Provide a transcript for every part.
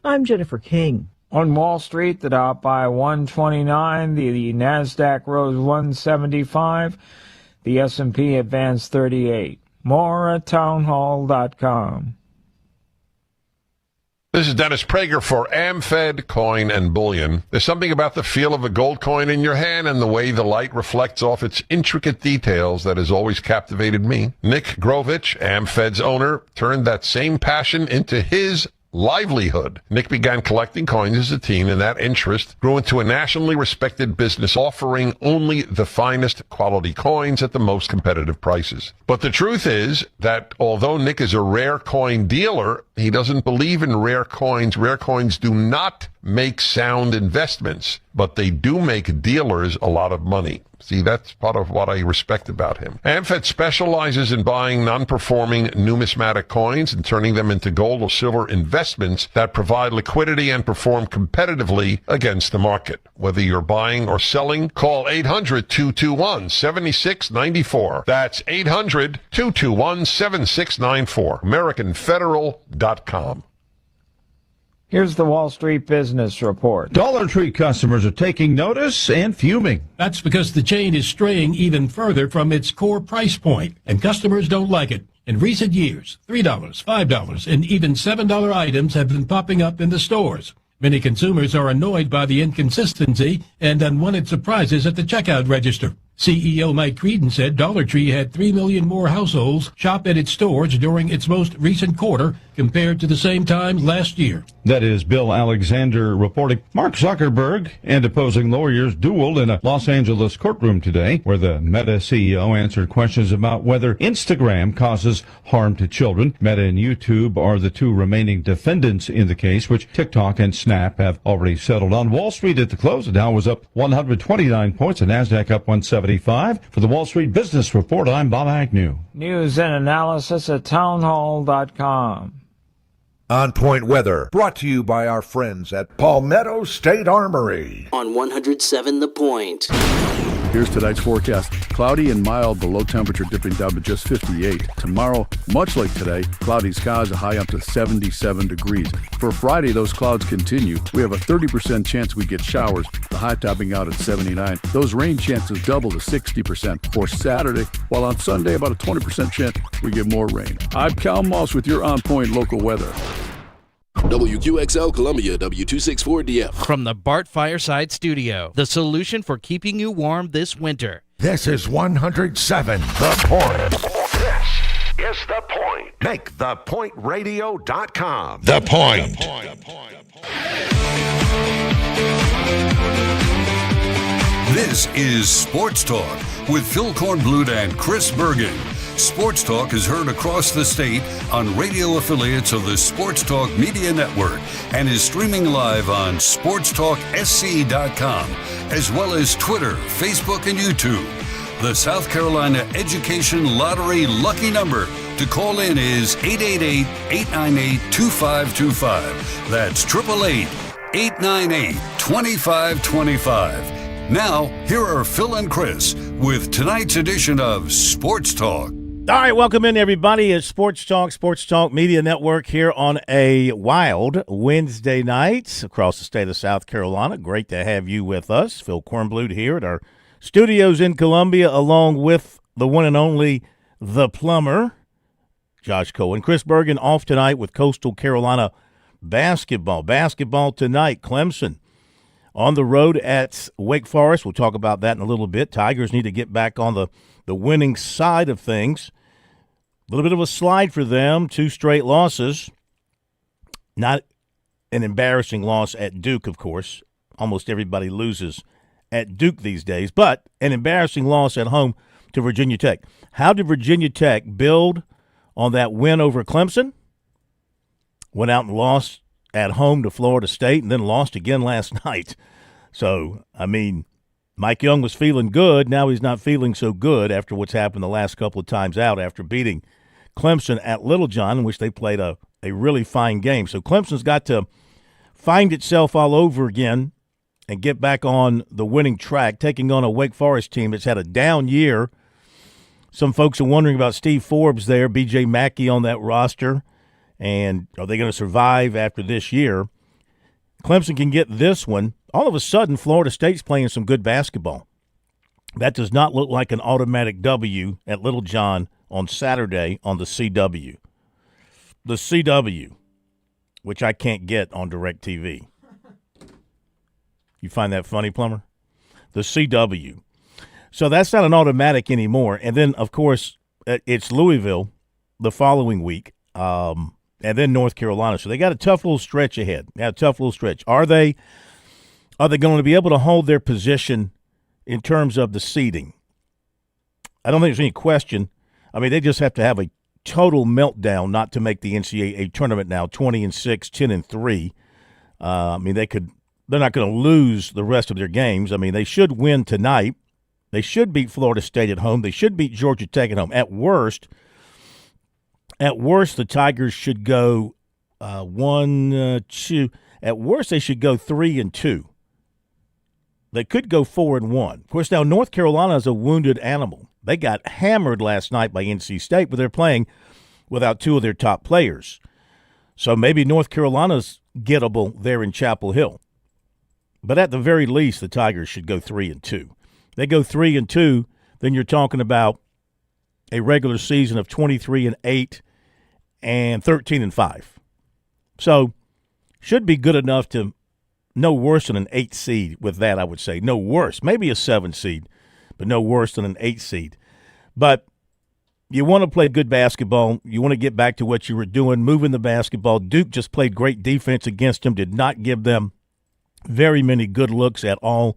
I'm Jennifer King. On Wall Street, the Dow up by 129, the Nasdaq rose 175, the S&P advanced 38. More at townhall.com. This is Dennis Prager for AmFed Coin and Bullion. There's something about the feel of a gold coin in your hand and the way the light reflects off its intricate details that has always captivated me. Nick Grovich, AmFed's owner, turned that same passion into his livelihood. Nick began collecting coins as a teen, and that interest grew into a nationally respected business offering only the finest quality coins at the most competitive prices. But the truth is that although Nick is a rare coin dealer, he doesn't believe in rare coins. Rare coins do not make sound investments, but they do make dealers a lot of money. See, that's part of what I respect about him. AmFed specializes in buying non-performing numismatic coins and turning them into gold or silver investments that provide liquidity and perform competitively against the market. Whether you're buying or selling, call 800-221-7694. That's 800-221-7694. AmericanFederal.com. Here's the Wall Street Business Report. Dollar Tree customers are taking notice and fuming. That's because the chain is straying even further from its core price point, and customers don't like it. In recent years, $3, $5, and even $7 items have been popping up in the stores. Many consumers are annoyed by the inconsistency and unwanted surprises at the checkout register. CEO Mike Creedon said Dollar Tree had 3 million more households shop at its stores during its most recent quarter compared to the same time last year. That is Bill Alexander reporting. Mark Zuckerberg and opposing lawyers dueled in a Los Angeles courtroom today, where the Meta CEO answered questions about whether Instagram causes harm to children. Meta and YouTube are the two remaining defendants in the case, which TikTok and Snap have already settled on. Wall Street at the close, the Dow was up 129 points, the Nasdaq up 175. For the Wall Street Business Report, I'm Bob Agnew. News and analysis at townhall.com. On Point Weather, brought to you by our friends at Palmetto State Armory. On 107 The Point. Here's tonight's forecast. Cloudy and mild, the low temperature dipping down to just 58. Tomorrow, much like today, cloudy skies, a high up to 77 degrees. For Friday, those clouds continue. We have a 30% chance we get showers, the high topping out at 79. Those rain chances double to 60% for Saturday, while on Sunday, about a 20% chance we get more rain. I'm Cal Moss with your On Point local weather. WQXL Columbia, W264DF. From the Bart Fireside Studio, the solution for keeping you warm this winter. This is 107 The Point. This is The Point. Make thepointradio.com. The Point. This is Sports Talk with Phil Kornblut and Chris Bergen. Sports Talk is heard across the state on radio affiliates of the Sports Talk Media Network and is streaming live on SportsTalkSC.com, as well as Twitter, Facebook, and YouTube. The South Carolina Education Lottery lucky number to call in is 888-898-2525. That's 888-898-2525. Now, here are Phil and Chris with tonight's edition of Sports Talk. All right, welcome in, everybody. It's Sports Talk Media Network here on a wild Wednesday night across the state of South Carolina. Great to have you with us. Phil Kornblut here at our studios in Columbia, along with the one and only The Plumber, Josh Cohen. Chris Bergen off tonight with Coastal Carolina basketball. Basketball tonight, Clemson on the road at Wake Forest. We'll talk about that in a little bit. Tigers need to get back on the winning side of things. A little bit of a slide for them, 2 straight losses. Not an embarrassing loss at Duke, of course. Almost everybody loses at Duke these days, but an embarrassing loss at home to Virginia Tech. How did Virginia Tech build on that win over Clemson? Went out and lost at home to Florida State and then lost again last night. So, I mean, Mike Young was feeling good. Now he's not feeling so good after what's happened the last couple of times out after beating Clemson at Littlejohn, in which they played a really fine game. So Clemson's got to find itself all over again and get back on the winning track, taking on a Wake Forest team that's had a down year. Some folks are wondering about Steve Forbes there, B.J. Mackey on that roster, and are they going to survive after this year? Clemson can get this one. All of a sudden, Florida State's playing some good basketball. That does not look like an automatic W at Little John on Saturday on the CW. The CW, which I can't get on DirecTV. You find that funny, Plummer? The CW. So that's not an automatic anymore. And then, of course, it's Louisville the following week, and then North Carolina. So they got a tough little stretch ahead. Are they going to be able to hold their position in terms of the seeding? I don't think there's any question. I mean, they just have to have a total meltdown not to make the NCAA tournament now, 20-6, 10-3. I mean, they're not going to lose the rest of their games. I mean, they should win tonight. They should beat Florida State at home. They should beat Georgia Tech at home. At worst, the Tigers should go 1-2. At worst, they should go 3-2. They could go 4-1. Of course, now North Carolina is a wounded animal. They got hammered last night by NC State, but they're playing without two of their top players. So maybe North Carolina's gettable there in Chapel Hill. But at the very least, the Tigers should go 3-2. They go 3-2, then you're talking about a regular season of 23-8 and 13-5. So should be good enough to no worse than an 8 seed with that, I would say. No worse. Maybe a 7 seed, but no worse than an 8 seed. But you want to play good basketball. You want to get back to what you were doing, moving the basketball. Duke just played great defense against them, did not give them very many good looks at all,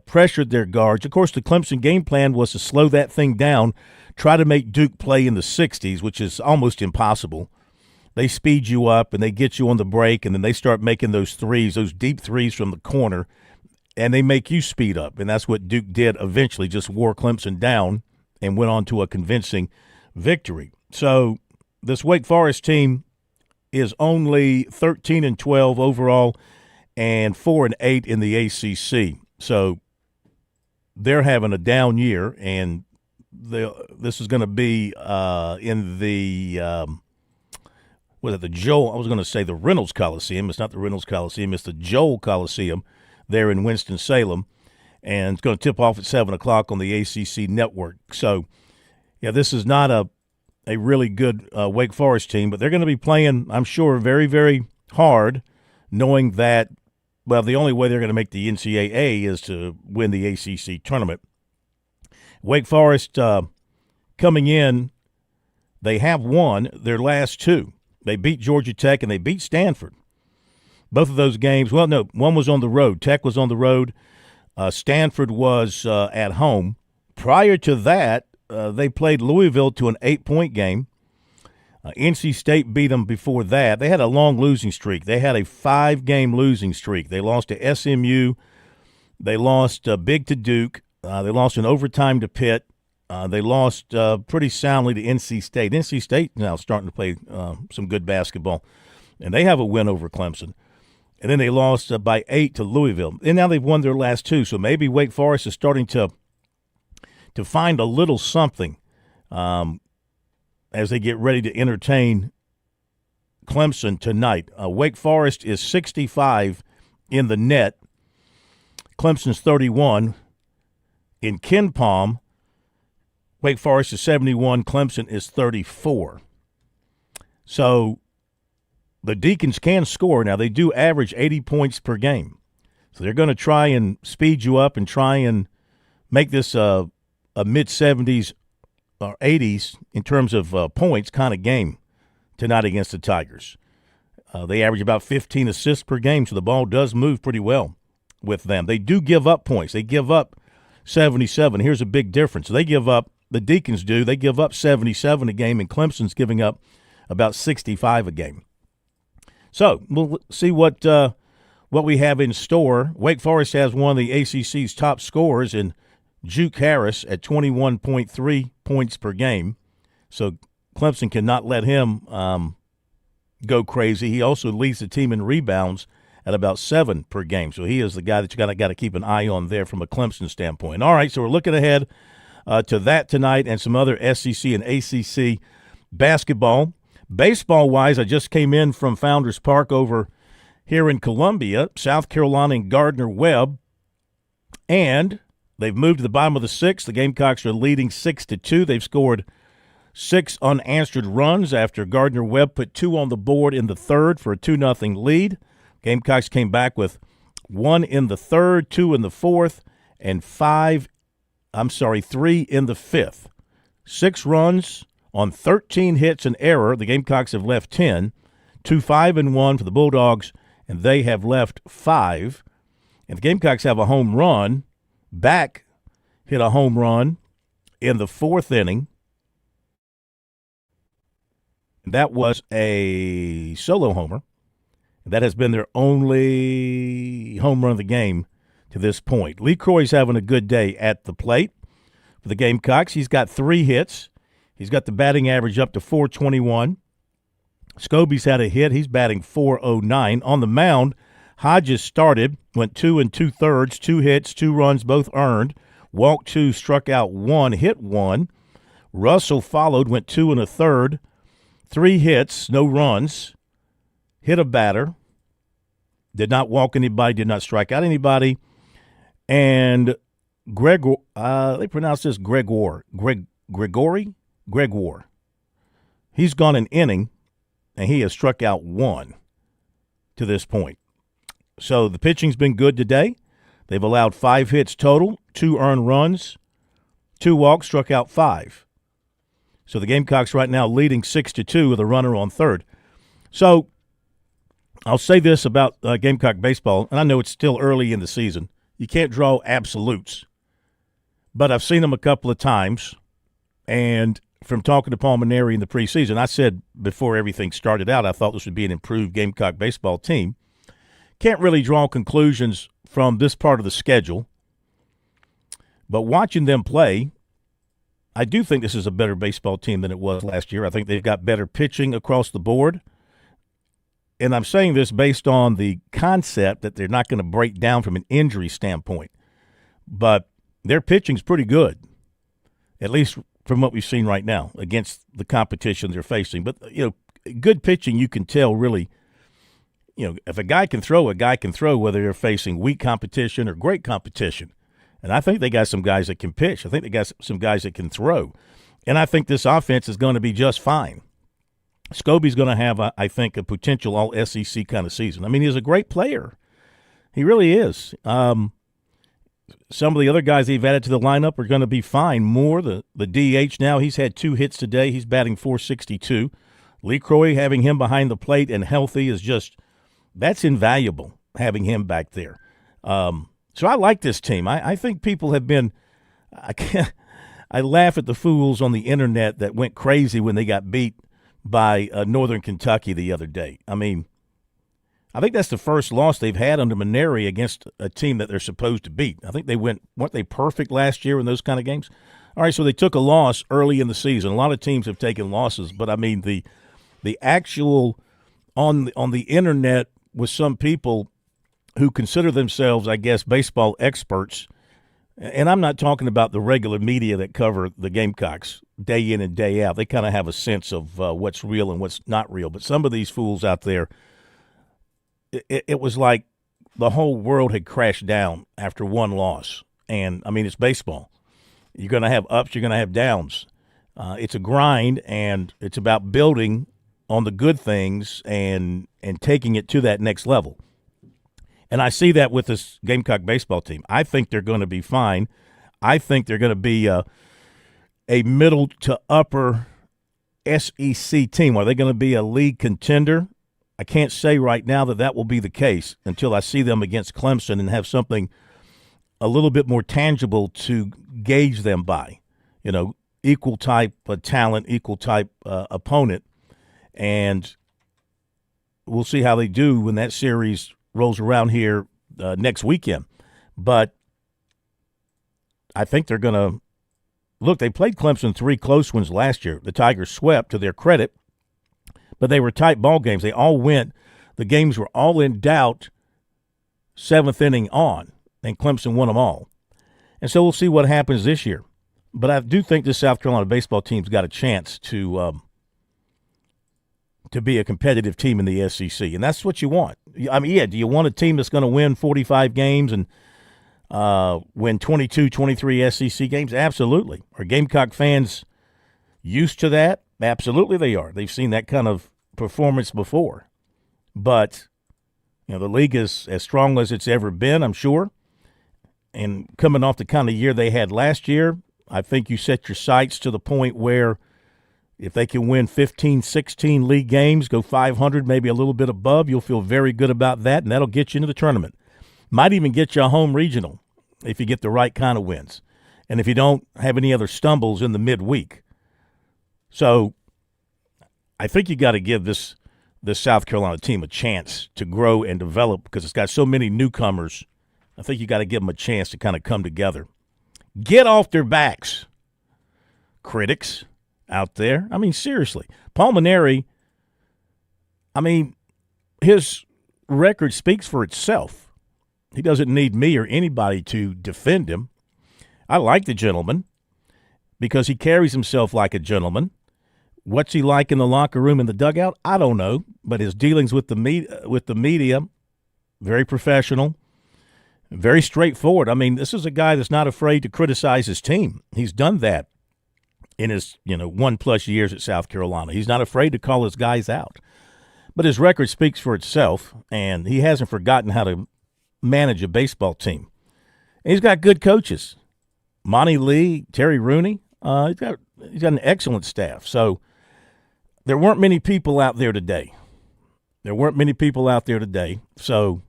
pressured their guards. Of course, the Clemson game plan was to slow that thing down, try to make Duke play in the 60s, which is almost impossible. They speed you up, and they get you on the break, and then they start making those threes, those deep threes from the corner, and they make you speed up. And that's what Duke did eventually, just wore Clemson down and went on to a convincing victory. So this Wake Forest team is only 13-12 overall and 4-8 in the ACC. So they're having a down year, and this is going to be in the the Joel? I was going to say the Reynolds Coliseum. It's not the Reynolds Coliseum. It's the Joel Coliseum there in Winston-Salem, and it's going to tip off at 7 o'clock on the ACC network. So, yeah, this is not a really good Wake Forest team, but they're going to be playing, I'm sure, very, very hard, knowing that, well, the only way they're going to make the NCAA is to win the ACC tournament. Wake Forest coming in, they have won their last two. They beat Georgia Tech and they beat Stanford. Both of those games, well, no, one was on the road. Tech was on the road. Stanford was at home. Prior to that, they played Louisville to an 8-point game. NC State beat them before that. They had a long losing streak. They had a 5-game losing streak. They lost to SMU. They lost big to Duke. They lost in overtime to Pitt. They lost pretty soundly to NC State. NC State now starting to play some good basketball, and they have a win over Clemson. And then they lost by 8 to Louisville. And now they've won their last two, so maybe Wake Forest is starting to find a little something as they get ready to entertain Clemson tonight. Wake Forest is 65 in the net. Clemson's 31. In Ken Palm, Wake Forest is 71, Clemson is 34. So the Deacons can score. Now, they do average 80 points per game. So they're going to try and speed you up and try and make this a mid-70s or 80s in terms of points kind of game tonight against the Tigers. They average about 15 assists per game, so the ball does move pretty well with them. They do give up points. They give up 77. Here's a big difference. They give up, the Deacons do, they give up 77 a game, and Clemson's giving up about 65 a game. So we'll see what we have in store. Wake Forest has one of the ACC's top scorers in Juke Harris at 21.3 points per game. So Clemson cannot let him go crazy. He also leads the team in rebounds at about 7 per game. So he is the guy that you got to keep an eye on there from a Clemson standpoint. All right, so we're looking ahead to that tonight and some other SEC and ACC basketball. Baseball-wise, I just came in from Founders Park over here in Columbia, South Carolina and Gardner-Webb, and they've moved to the bottom of the sixth. The Gamecocks are leading 6-2. They've scored 6 unanswered runs after Gardner-Webb put 2 on the board in the third for a 2-0 lead. Gamecocks came back with 1 in the third, 2 in the fourth, and 3 in the fifth. 6 runs on 13 hits and error. The Gamecocks have left 10. 2-5-1 for the Bulldogs, and they have left 5. And the Gamecocks have a home run. Back hit a home run in the 4th inning. That was a solo homer. That has been their only home run of the game to this point. Lee Croy's having a good day at the plate for the Gamecocks. He's got 3 hits. He's got the batting average up to .421. Scobie's had a hit. He's batting .409. On the mound, Hodges started, went 2 2/3, 2 hits, 2 runs, both earned. Walked 2, struck out 1, hit 1. Russell followed, went 2 1/3, 3 hits, no runs. Hit a batter. Did not walk anybody, did not strike out anybody. And Gregor, they pronounce this Gregor. Gregor. He's gone an inning, and he has struck out 1 to this point. So the pitching's been good today. They've allowed 5 hits total, 2 earned runs, 2 walks, struck out 5. So the Gamecocks right now leading 6-2 with a runner on third. So I'll say this about Gamecock baseball, and I know it's still early in the season. You can't draw absolutes. But I've seen them a couple of times, and from talking to Paul Maneri in the preseason, I said before everything started out, I thought this would be an improved Gamecock baseball team. Can't really draw conclusions from this part of the schedule, but watching them play, I do think this is a better baseball team than it was last year. I think they've got better pitching across the board. And I'm saying this based on the concept that they're not going to break down from an injury standpoint. But their pitching's pretty good, at least from what we've seen right now against the competition they're facing. But, good pitching, you can tell really, if a guy can throw, whether they're facing weak competition or great competition. And I think they got some guys that can pitch. I think they got some guys that can throw. And I think this offense is going to be just fine. Scobie's going to have, I think, a potential all-SEC kind of season. I mean, he's a great player. He really is. Some of the other guys they've added to the lineup are going to be fine. Moore, the DH now, he's had 2 hits today. He's batting .462. Lee Croy, having him behind the plate and healthy is just – that's invaluable, having him back there. So I like this team. I think people have been – I laugh at the fools on the internet that went crazy when they got beat by Northern Kentucky the other day. I mean, I think that's the first loss they've had under Maneri against a team that they're supposed to beat. I think weren't they perfect last year in those kind of games? All right, so they took a loss early in the season. A lot of teams have taken losses, but I mean the actual on the internet with some people who consider themselves, I guess, baseball experts, and I'm not talking about the regular media that cover the Gamecocks day in and day out. They kind of have a sense of what's real and what's not real. But some of these fools out there, it was like the whole world had crashed down after one loss. And, I mean, it's baseball. You're going to have ups, you're going to have downs. It's a grind, and it's about building on the good things and taking it to that next level. And I see that with this Gamecock baseball team. I think they're going to be fine. I think they're going to be a middle to upper SEC team. Are they going to be a league contender? I can't say right now that will be the case until I see them against Clemson and have something a little bit more tangible to gauge them by. Equal type talent, equal type opponent. And we'll see how they do when that series rolls around here next weekend. But I think they're going to – look, they played Clemson 3 close ones last year. The Tigers swept, to their credit, but they were tight ball games. They all went – the games were all in doubt 7th inning on, and Clemson won them all. And so we'll see what happens this year. But I do think this South Carolina baseball team's got a chance to be a competitive team in the SEC, and that's what you want. I mean, yeah, do you want a team that's going to win 45 games and win 22, 23 SEC games? Absolutely. Are Gamecock fans used to that? Absolutely they are. They've seen that kind of performance before. But, the league is as strong as it's ever been, I'm sure. And coming off the kind of year they had last year, I think you set your sights to the point where if they can win 15, 16 league games, go 500, maybe a little bit above, you'll feel very good about that, and that'll get you into the tournament. Might even get you a home regional if you get the right kind of wins, and if you don't have any other stumbles in the midweek. So I think you got to give this South Carolina team a chance to grow and develop because it's got so many newcomers. I think you got to give them a chance to kind of come together. Get off their backs, critics out there. I mean, seriously. Paul Mainieri, his record speaks for itself. He doesn't need me or anybody to defend him. I like the gentleman because he carries himself like a gentleman. What's he like in the locker room and the dugout? I don't know, but his dealings with the media, very professional, very straightforward. This is a guy that's not afraid to criticize his team. He's done that in his 1+ years at South Carolina. He's not afraid to call his guys out. But his record speaks for itself, and he hasn't forgotten how to manage a baseball team. And he's got good coaches. Monty Lee, Terry Rooney, he's got an excellent staff. So there weren't many people out there today. So,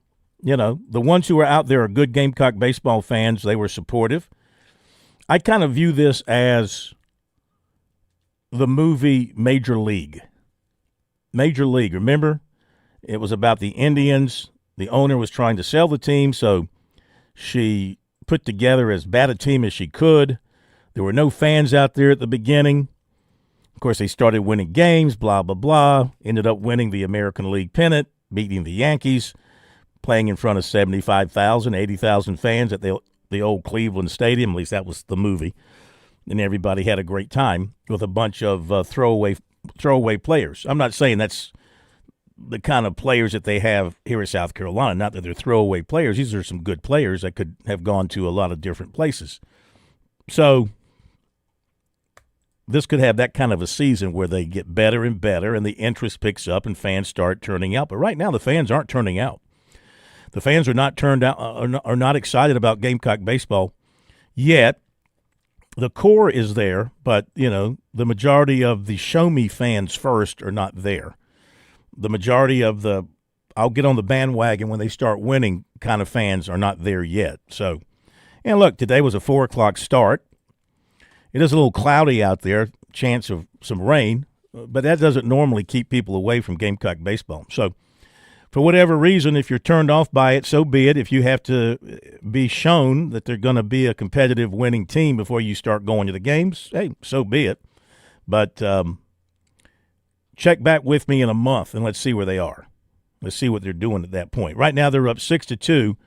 the ones who are out there are good Gamecock baseball fans. They were supportive. I kind of view this as the movie Major League. Remember? It was about the Indians. The owner was trying to sell the team, so she put together as bad a team as she could. There were no fans out there at the beginning. Of course, they started winning games, blah, blah, blah. Ended up winning the American League pennant, beating the Yankees, playing in front of 75,000, 80,000 fans at the old Cleveland Stadium. At least that was the movie. And everybody had a great time with a bunch of throwaway players. I'm not saying that's the kind of players that they have here at South Carolina. Not that they're throwaway players. These are some good players that could have gone to a lot of different places. So this could have that kind of a season where they get better and better and the interest picks up and fans start turning out. But right now the fans aren't turning out. The fans are not turned out, are not excited about Gamecock baseball yet. The core is there, but, the majority of the show me fans first are not there. The majority of the I'll get on the bandwagon when they start winning kind of fans are not there yet. So, and look, today was a 4 o'clock start. It is a little cloudy out there, chance of some rain, but that doesn't normally keep people away from Gamecock baseball. So, for whatever reason, if you're turned off by it, so be it. If you have to be shown that they're going to be a competitive winning team before you start going to the games, hey, so be it. But check back with me in a month, and let's see where they are. Let's see what they're doing at that point. Right now they're up 6-2.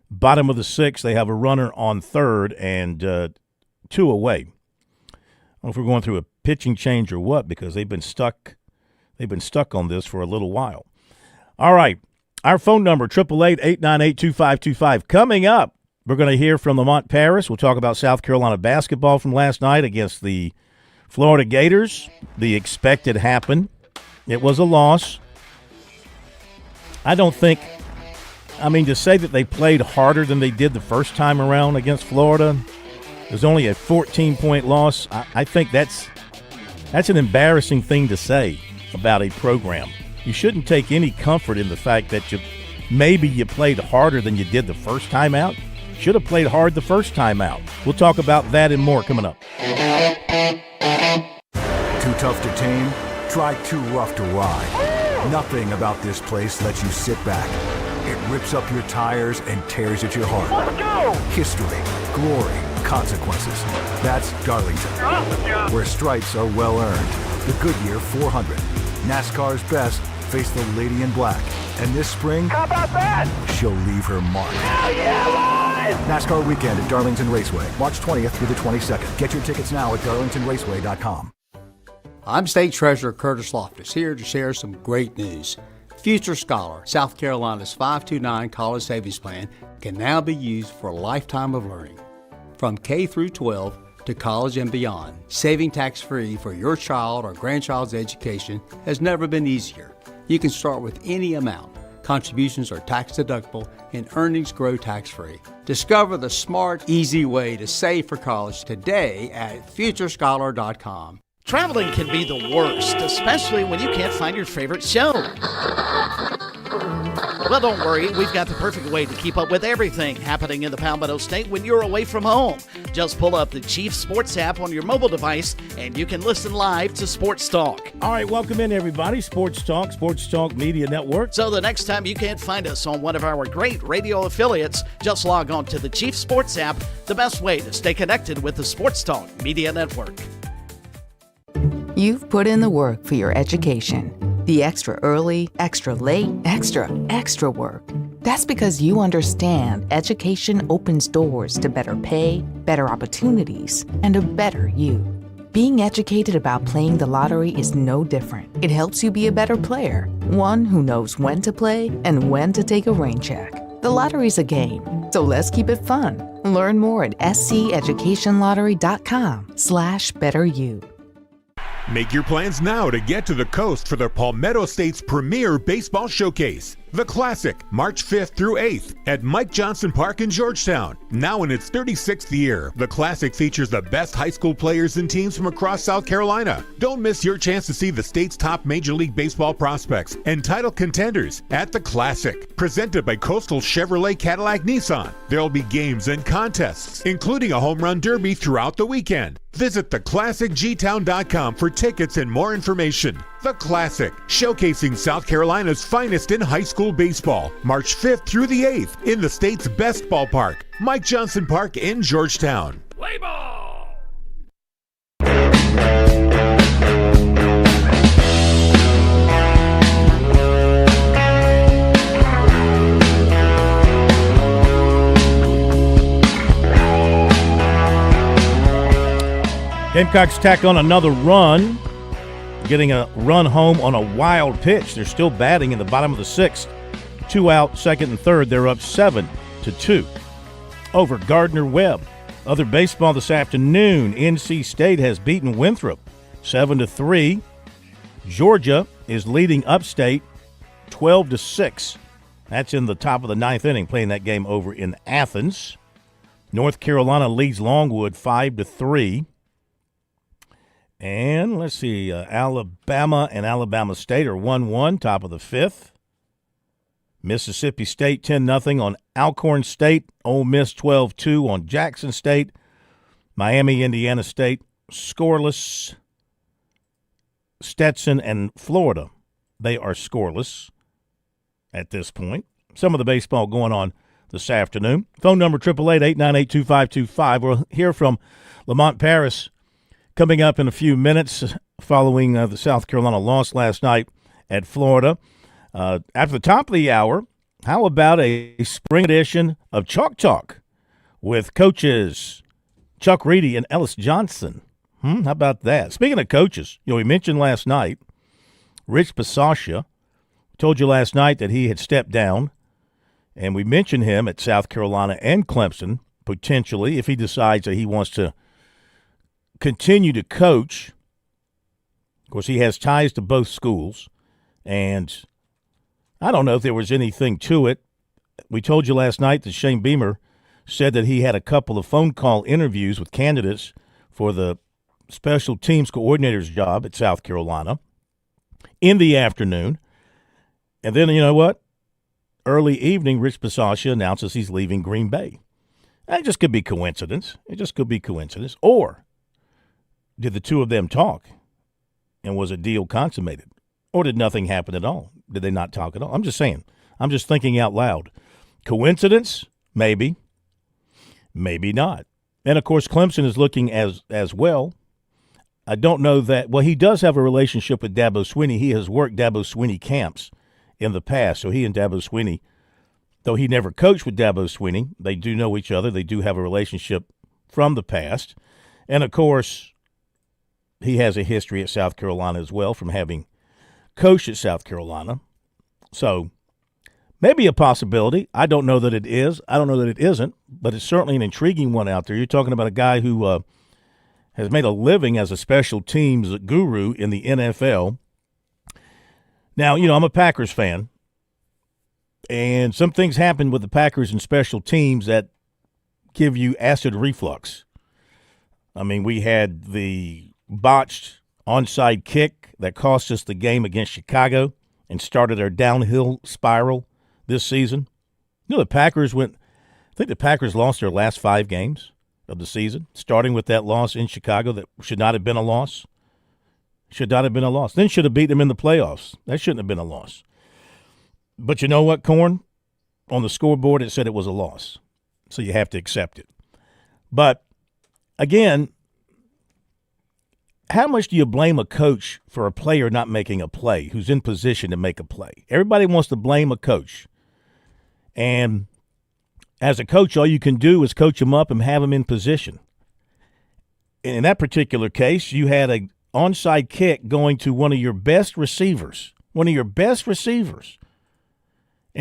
Bottom of the 6th, they have a runner on third and 2 away. I don't know if we're going through a pitching change or what because they've been stuck on this for a little while. All right, our phone number, 888-898-2525. Coming up, we're going to hear from Lamont Paris. We'll talk about South Carolina basketball from last night against the Florida Gators. The expected happened. It was a loss. I don't think – to say that they played harder than they did the first time around against Florida, there's only a 14-point loss. I think that's an embarrassing thing to say about a program. You shouldn't take any comfort in the fact that you played harder than you did the first time out. Should have played hard the first time out. We'll talk about that and more coming up. Too tough to tame? Try too rough to ride. Nothing about this place lets you sit back. It rips up your tires and tears at your heart. Let's go! History, glory, consequences. That's Darlington, where stripes are well earned. The Goodyear 400. NASCAR's best face the lady in black. And this spring, how about that? She'll leave her mark. Hell yeah, boys! NASCAR weekend at Darlington Raceway, March 20th through the 22nd. Get your tickets now at darlingtonraceway.com. I'm State Treasurer Curtis Loftus, here to share some great news. Future Scholar, South Carolina's 529 college savings plan, can now be used for a lifetime of learning. From K through 12 to college and beyond, saving tax-free for your child or grandchild's education has never been easier. You can start with any amount. Contributions are tax-deductible and earnings grow tax-free. Discover the smart, easy way to save for college today at futurescholar.com. Traveling can be the worst, especially when you can't find your favorite show. Well, don't worry. We've got the perfect way to keep up with everything happening in the Palmetto State when you're away from home. Just pull up the Chief Sports app on your mobile device, and you can listen live to Sports Talk. All right, welcome in, everybody. Sports Talk Media Network. So the next time you can't find us on one of our great radio affiliates, just log on to the Chief Sports app, the best way to stay connected with the Sports Talk Media Network. You've put in the work for your education. The extra early, extra late, extra work. That's because you understand education opens doors to better pay, better opportunities, and a better you. Being educated about playing the lottery is no different. It helps you be a better player, one who knows when to play and when to take a rain check. The lottery's a game, so let's keep it fun. Learn more at sceducationlottery.com/betteryou. Make your plans now to get to the coast for the Palmetto State's premier baseball showcase. The Classic, March 5th through 8th at Mike Johnson Park in Georgetown. Now in its 36th year, the Classic features the best high school players and teams from across South Carolina. Don't miss your chance to see the state's top Major League Baseball prospects and title contenders at the Classic. Presented by Coastal Chevrolet Cadillac Nissan. There'll be games and contests, including a home run derby throughout the weekend. Visit theclassicgtown.com for tickets and more information. The Classic, showcasing South Carolina's finest in high school baseball, March 5th through the 8th in the state's best ballpark, Mike Johnson Park in Georgetown. Play ball! Gamecocks tack on another run, getting a run home on a wild pitch. They're still batting in the bottom of the sixth. 2 out, second and third. They're up 7-2 over Gardner-Webb. Other baseball this afternoon, NC State has beaten Winthrop 7-3. Georgia is leading Upstate 12-6. That's in the top of the ninth inning, playing that game over in Athens. North Carolina leads Longwood 5-3. And let's see, Alabama and Alabama State are 1-1, top of the fifth. Mississippi State 10-0 on Alcorn State. Ole Miss 12-2 on Jackson State. Miami, Indiana State scoreless. Stetson and Florida, they are scoreless at this point. Some of the baseball going on this afternoon. Phone number 888-898-2525. We'll hear from Lamont Paris coming up in a few minutes following the South Carolina loss last night at Florida. At the top of the hour, how about a spring edition of Chalk Talk with coaches Chuck Reedy and Ellis Johnson? How about that? Speaking of coaches, we mentioned last night, Rich Bisaccia told you last night that he had stepped down, and we mentioned him at South Carolina and Clemson, potentially, if he decides that he wants to continue to coach. Of course, he has ties to both schools, and I don't know if there was anything to it. We told you last night that Shane Beamer said that he had a couple of phone call interviews with candidates for the special teams coordinator's job at South Carolina in the afternoon. And then, you know what? Early evening, Rich Bisaccia announces he's leaving Green Bay. That just could be coincidence. It just could be coincidence. Or did the two of them talk, and was a deal consummated? Or did nothing happen at all? Did they not talk at all? I'm just saying. I'm just thinking out loud. Coincidence? Maybe. Maybe not. And, of course, Clemson is looking as well. I don't know that – well, he does have a relationship with Dabo Swinney. He has worked Dabo Swinney camps in the past. So he and Dabo Swinney, though he never coached with Dabo Swinney, they do know each other. They do have a relationship from the past. And, of course, he has a history at South Carolina as well from having coached at South Carolina. So maybe a possibility. I don't know that it is. I don't know that it isn't, but it's certainly an intriguing one out there. You're talking about a guy who has made a living as a special teams guru in the NFL. Now, I'm a Packers fan, and some things happen with the Packers and special teams that give you acid reflux. I mean, we had the botched onside kick that cost us the game against Chicago and started our downhill spiral this season. The Packers I think the Packers lost their last 5 games of the season, starting with that loss in Chicago that should not have been a loss. Should not have been a loss. Then should have beat them in the playoffs. That shouldn't have been a loss. But you know what, Corn? On the scoreboard, it said it was a loss. So you have to accept it. But, again, how much do you blame a coach for a player not making a play who's in position to make a play? Everybody wants to blame a coach. And as a coach, all you can do is coach him up and have him in position. And in that particular case, you had an onside kick going to one of your best receivers, and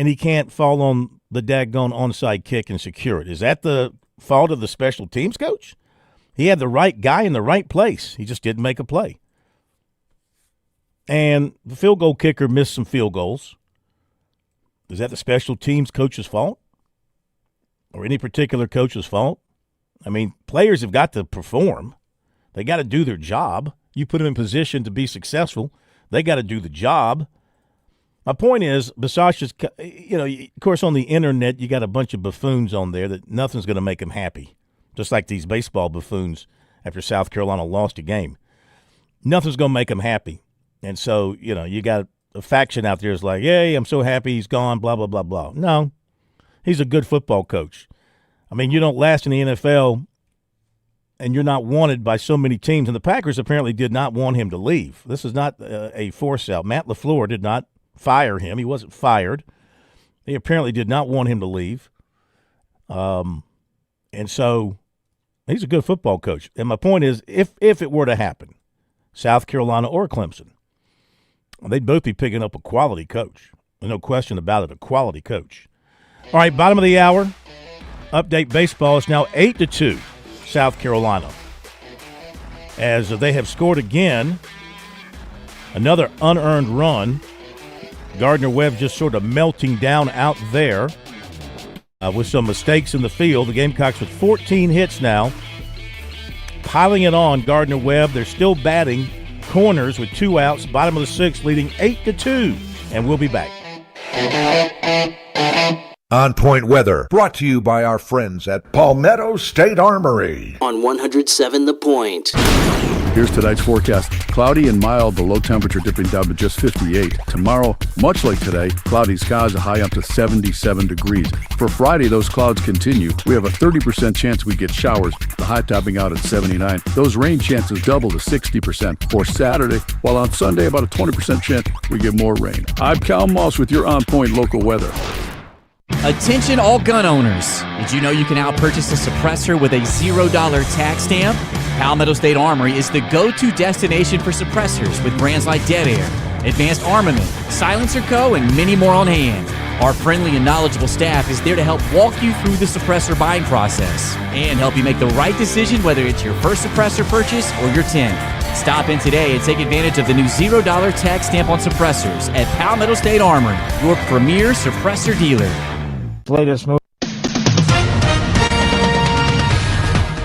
he can't fall on the daggone onside kick and secure it. Is that the fault of the special teams coach? He had the right guy in the right place. He just didn't make a play. And the field goal kicker missed some field goals. Is that the special teams coach's fault? Or any particular coach's fault? I mean, players have got to perform. They got to do their job. You put them in position to be successful. They got to do the job. My point is, besides just, of course, on the internet, you got a bunch of buffoons on there that nothing's going to make them happy. Just like these baseball buffoons after South Carolina lost a game. Nothing's going to make them happy. And so, you got a faction out there that's like, yay, I'm so happy he's gone, blah, blah, blah, blah. No, he's a good football coach. I mean, you don't last in the NFL and you're not wanted by so many teams. And the Packers apparently did not want him to leave. This is not a force out. Matt LaFleur did not fire him. He wasn't fired. They apparently did not want him to leave. And so he's a good football coach. And my point is, if it were to happen, South Carolina or Clemson, they'd both be picking up a quality coach. There's no question about it, a quality coach. All right, bottom of the hour. Update baseball is now 8-2, South Carolina. As they have scored again, another unearned run. Gardner-Webb just sort of melting down out there with some mistakes in the field. The Gamecocks with 14 hits now. Piling it on, Gardner-Webb. They're still batting corners with 2 outs. Bottom of the 6th, leading 8-2. And we'll be back. On Point Weather, brought to you by our friends at Palmetto State Armory. On 107 The Point. Here's tonight's forecast. Cloudy and mild, the low temperature dipping down to just 58. Tomorrow, much like today, cloudy skies, a high up to 77 degrees. For Friday, those clouds continue. We have a 30% chance we get showers, the high topping out at 79. Those rain chances double to 60% for Saturday, while on Sunday, about a 20% chance we get more rain. I'm Cal Moss with your On Point local weather. Attention all gun owners. Did you know you can now purchase a suppressor with a $0 tax stamp? Palmetto State Armory is the go-to destination for suppressors with brands like Dead Air, Advanced Armament, Silencer Co., and many more on hand. Our friendly and knowledgeable staff is there to help walk you through the suppressor buying process and help you make the right decision whether it's your first suppressor purchase or your 10th. Stop in today and take advantage of the new $0 tax stamp on suppressors at Palmetto State Armory, your premier suppressor dealer. Latest move.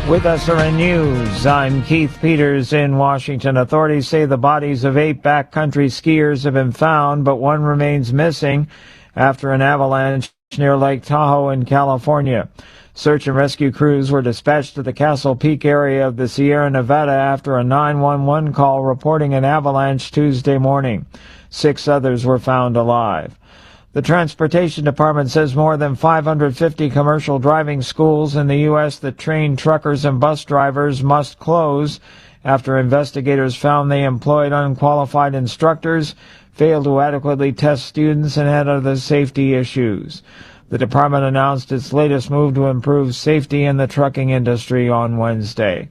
With SRN News, I'm Keith Peters in Washington. Authorities say the bodies of 8 backcountry skiers have been found, but one remains missing after an avalanche near Lake Tahoe in California. Search and rescue crews were dispatched to the Castle Peak area of the Sierra Nevada after a 911 call reporting an avalanche Tuesday morning. 6 others were found alive. The Transportation Department says more than 550 commercial driving schools in the U.S. that train truckers and bus drivers must close after investigators found they employed unqualified instructors, failed to adequately test students, and had other safety issues. The department announced its latest move to improve safety in the trucking industry on Wednesday.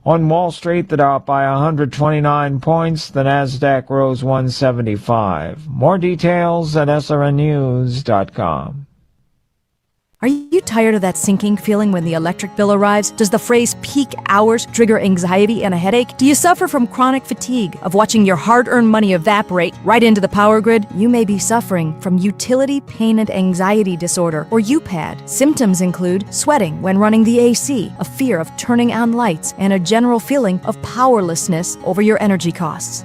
On Wall Street, the Dow up by 129 points. The Nasdaq rose 175. More details at srnnews.com. Are you tired of that sinking feeling when the electric bill arrives? Does the phrase peak hours trigger anxiety and a headache? Do you suffer from chronic fatigue of watching your hard-earned money evaporate right into the power grid? You may be suffering from utility pain and anxiety disorder, or UPAD. Symptoms include sweating when running the AC, a fear of turning on lights, and a general feeling of powerlessness over your energy costs.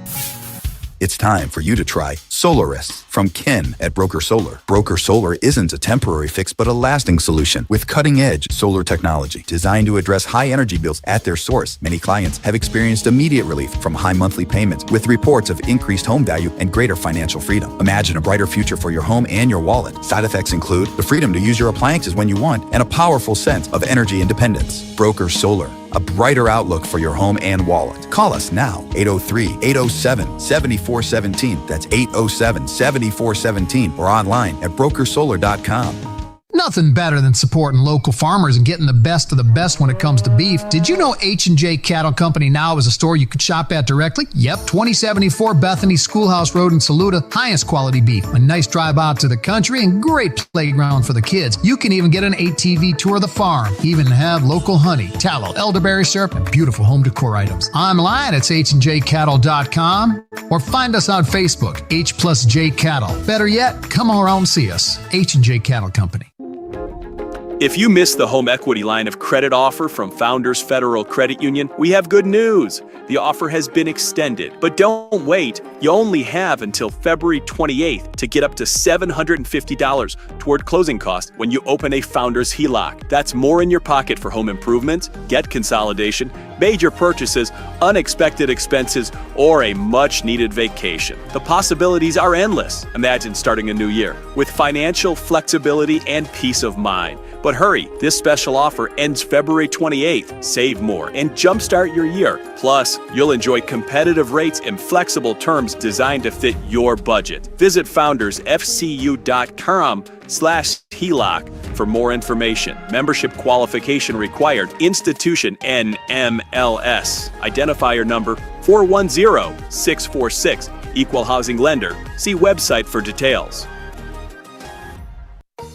It's time for you to try Solaris from Ken at Broker Solar. Broker Solar isn't a temporary fix, but a lasting solution with cutting-edge solar technology designed to address high energy bills at their source. Many clients have experienced immediate relief from high monthly payments with reports of increased home value and greater financial freedom. Imagine a brighter future for your home and your wallet. Side effects include the freedom to use your appliances when you want and a powerful sense of energy independence. Broker Solar, a brighter outlook for your home and wallet. Call us now, 803-807-7417. That's 807-7417 or online at brokersolar.com. Nothing better than supporting local farmers and getting the best of the best when it comes to beef. Did you know H&J Cattle Company now is a store you could shop at directly? Yep, 2074 Bethany Schoolhouse Road in Saluda. Highest quality beef, a nice drive out to the country, and great playground for the kids. You can even get an ATV tour of the farm. Even have local honey, tallow, elderberry syrup, and beautiful home decor items. Online, it's HandJCattle.com or find us on Facebook, H+J Cattle. Better yet, come around and see us. H&J Cattle Company. If you missed the home equity line of credit offer from Founders Federal Credit Union, we have good news. The offer has been extended. But don't wait. You only have until February 28th to get up to $750 toward closing costs when you open a Founders HELOC. That's more in your pocket for home improvements, debt consolidation, major purchases, unexpected expenses, or a much-needed vacation. The possibilities are endless. Imagine starting a new year with financial flexibility and peace of mind. But hurry, this special offer ends February 28th. Save more and jumpstart your year. Plus, you'll enjoy competitive rates and flexible terms designed to fit your budget. Visit foundersfcu.com/HELOC for more information. Membership qualification required. Institution NMLS. Identifier number 410646. Equal housing lender. See website for details.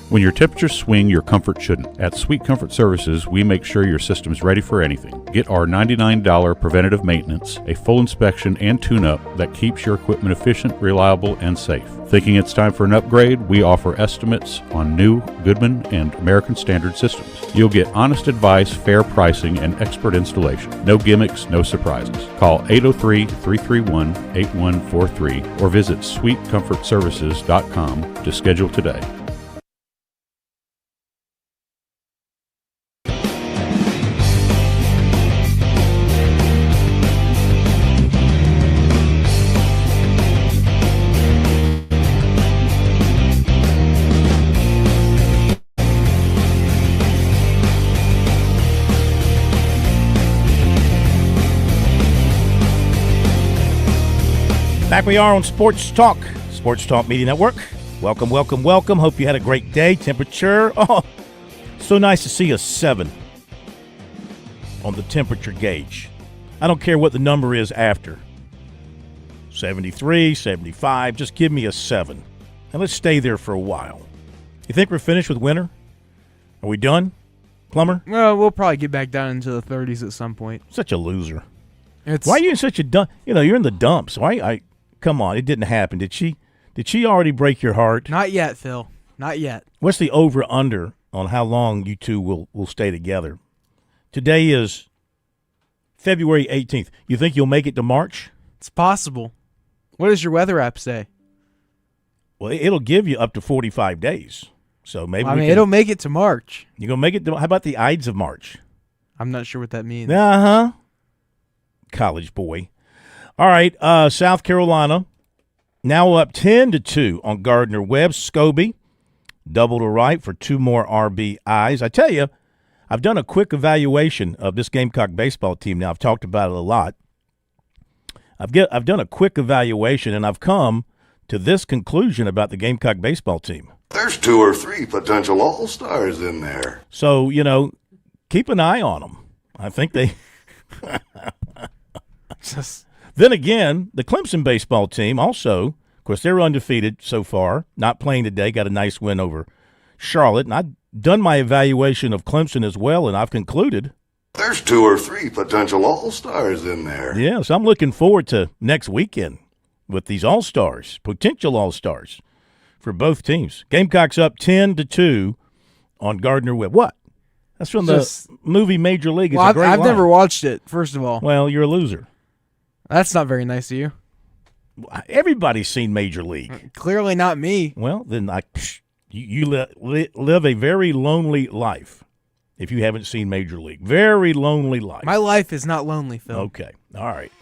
When your temperatures swing, your comfort shouldn't. At Sweet Comfort Services, we make sure your system's ready for anything. Get our $99 preventative maintenance, a full inspection and tune-up that keeps your equipment efficient, reliable, and safe. Thinking it's time for an upgrade? We offer estimates on new Goodman and American Standard systems. You'll get honest advice, fair pricing, and expert installation. No gimmicks, no surprises. Call 803-331-8143 or visit sweetcomfortservices.com to schedule today. Back we are on Sports Talk Media Network. Welcome, welcome, welcome. Hope you had a great day. Temperature, so nice to see a 7 on the temperature gauge. I don't care what the number is after. 73, 75, just give me a 7. And let's stay there for a while. You think we're finished with winter? Are we done, Plumber? Well, we'll probably get back down into the 30s at some point. Such a loser. Why are you in such a dump? You're in the dumps. Come on, it didn't happen. Did she already break your heart? Not yet, Phil. Not yet. What's the over-under on how long you two will stay together? Today is February 18th. You think you'll make it to March? It's possible. What does your weather app say? Well, it'll give you up to 45 days. So maybe it'll make it to March. You're going to make it to, how about the Ides of March? I'm not sure what that means. Uh-huh. College boy. All right, South Carolina now up 10-2 on Gardner-Webb. Scobie double to right for 2 more RBIs. I tell you, I've done a quick evaluation of this Gamecock baseball team now. I've talked about it a lot. I've done a quick evaluation, and I've come to this conclusion about the Gamecock baseball team. There's 2 or 3 potential all-stars in there. So, keep an eye on them. I think they Then again, the Clemson baseball team also, of course, they're undefeated so far, not playing today, got a nice win over Charlotte. And I've done my evaluation of Clemson as well, and I've concluded there's 2 or 3 potential all-stars in there. Yeah, so I'm looking forward to next weekend with these all-stars, potential all-stars for both teams. Gamecocks up 10-2 on Gardner-Webb. What? That's from the movie Major League. It's Well, a great I've line. never watched it, first of all. Well, you're a loser. That's not very nice of you. Everybody's seen Major League. Clearly not me. Well, then you live a very lonely life if you haven't seen Major League. Very lonely life. My life is not lonely, Phil. Okay. All right.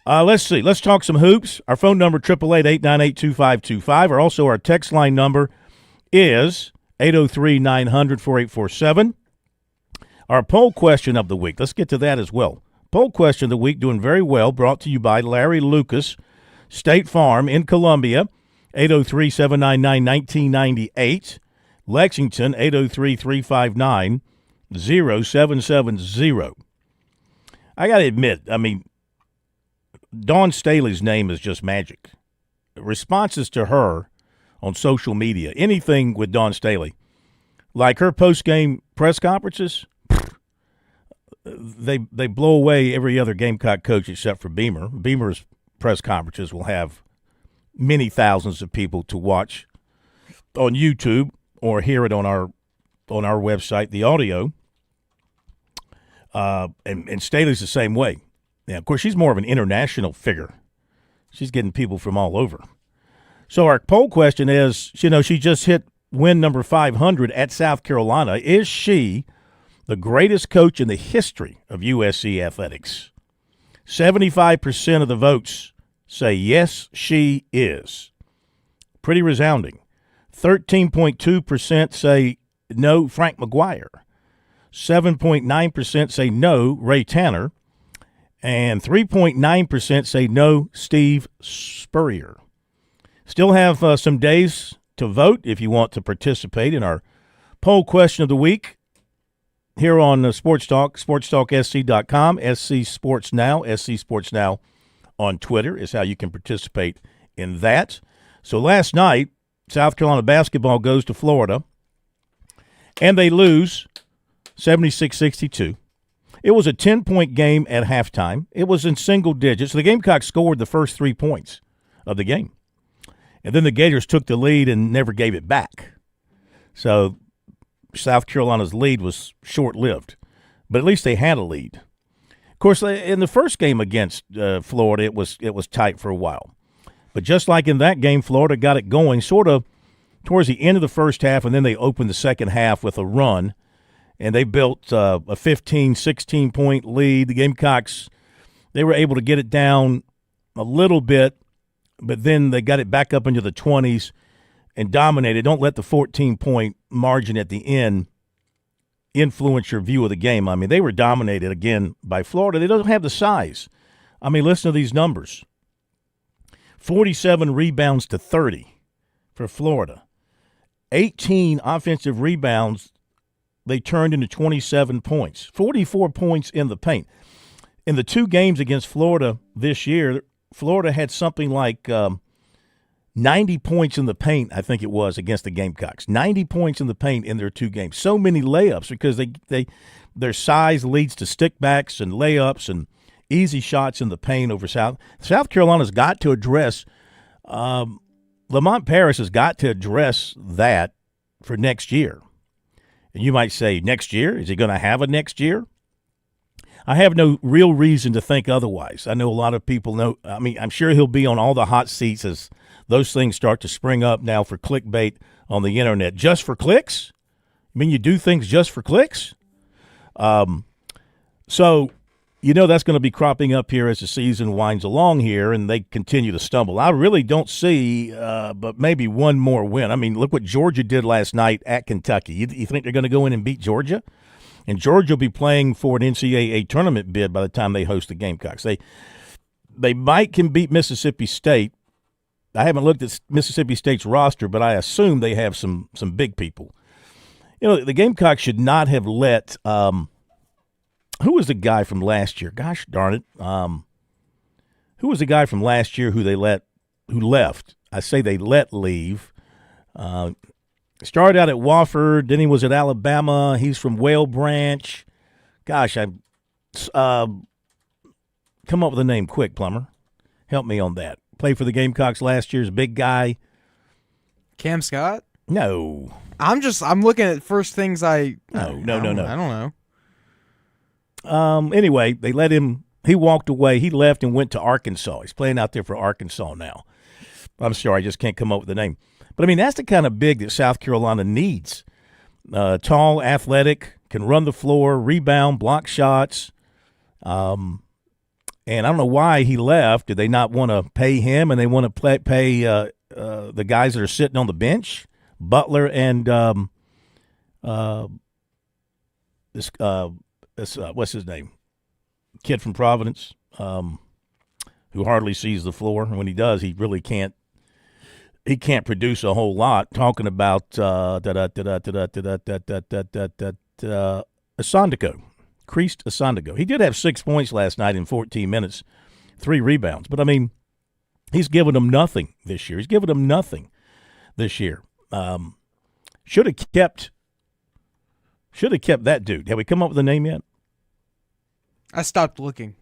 Let's see. Let's talk some hoops. Our phone number, 888-898-2525, or also our text line number is 803-900-4847. Our poll question of the week. Let's get to that as well. Poll question of the week, doing very well, brought to you by Larry Lucas, State Farm in Columbia, 803-799-1998. Lexington, 803-359-0770. I got to admit, I mean, Dawn Staley's name is just magic. Responses to her on social media, anything with Dawn Staley, like her post-game press conferences, they blow away every other Gamecock coach except for Beamer. Beamer's press conferences will have many thousands of people to watch on YouTube or hear it on our website, the audio. And Staley's the same way. Now, of course, she's more of an international figure. She's getting people from all over. So our poll question is, she just hit win number 500 at South Carolina. Is she the greatest coach in the history of USC athletics? 75% of the votes say yes, she is. Pretty resounding. 13.2% say no, Frank McGuire. 7.9% say no, Ray Tanner. And 3.9% say no, Steve Spurrier. Still have some days to vote if you want to participate in our poll question of the week here on Sports Talk, SportsTalkSC.com, SC Sports Now, SC Sports Now on Twitter is how you can participate in that. So last night, South Carolina basketball goes to Florida, and they lose 76-62. It was a 10-point game at halftime. It was in single digits. The Gamecocks scored the first 3 points of the game. And then the Gators took the lead and never gave it back. So South Carolina's lead was short-lived. But at least they had a lead. Of course, in the first game against Florida, it was tight for a while. But just like in that game, Florida got it going sort of towards the end of the first half, and then they opened the second half with a run. And they built a 15, 16-point lead. The Gamecocks, they were able to get it down a little bit, but then they got it back up into the 20s and dominated. Don't let the 14-point margin at the end influence your view of the game. I mean, they were dominated again by Florida. They don't have the size. I mean, listen to these numbers. 47 rebounds to 30 for Florida. 18 offensive rebounds they turned into 27 points, 44 points in the paint. In the 2 games against Florida this year, Florida had something like 90 points in the paint, I think it was, against the Gamecocks. 90 points in the paint in their 2 games. So many layups because their size leads to stickbacks and layups and easy shots in the paint over South. South Carolina's got to address Lamont Paris has got to address that for next year. And you might say, next year? Is he going to have a next year? I have no real reason to think otherwise. I know a lot of people know. I mean, I'm sure he'll be on all the hot seats as those things start to spring up now for clickbait on the internet. Just for clicks? I mean, you do things just for clicks? So, that's going to be cropping up here as the season winds along here and they continue to stumble. I really don't see but maybe one more win. I mean, look what Georgia did last night at Kentucky. You think they're going to go in and beat Georgia? And Georgia will be playing for an NCAA tournament bid by the time they host the Gamecocks. They can beat Mississippi State. I haven't looked at Mississippi State's roster, but I assume they have some big people. The Gamecocks should not have let who was the guy from last year? Gosh darn it. Who was the guy from last year who left? I say they let leave. Started out at Wofford, then he was at Alabama. He's from Whale Branch. Gosh, come up with a name quick, Plummer. Help me on that. Played for the Gamecocks last year's big guy. Cam Scott? No. I'm looking at first things No. I don't know. Anyway, they let him. He walked away. He left and went to Arkansas. He's playing out there for Arkansas now. I'm sorry, I just can't come up with the name. But, I mean, that's the kind of big that South Carolina needs. Tall, athletic, can run the floor, rebound, block shots. And I don't know why he left. Did they not want to pay him and they want to pay the guys that are sitting on the bench? Butler and what's his name? Kid from Providence, who hardly sees the floor. And when he does, he really can't. He can't produce a whole lot. Talking about Asondico, Creased Asondico. He did have 6 points last night in 14 minutes, 3 rebounds. But, I mean, he's given them nothing this year. Should have kept that dude. Have we come up with a name yet? I stopped looking.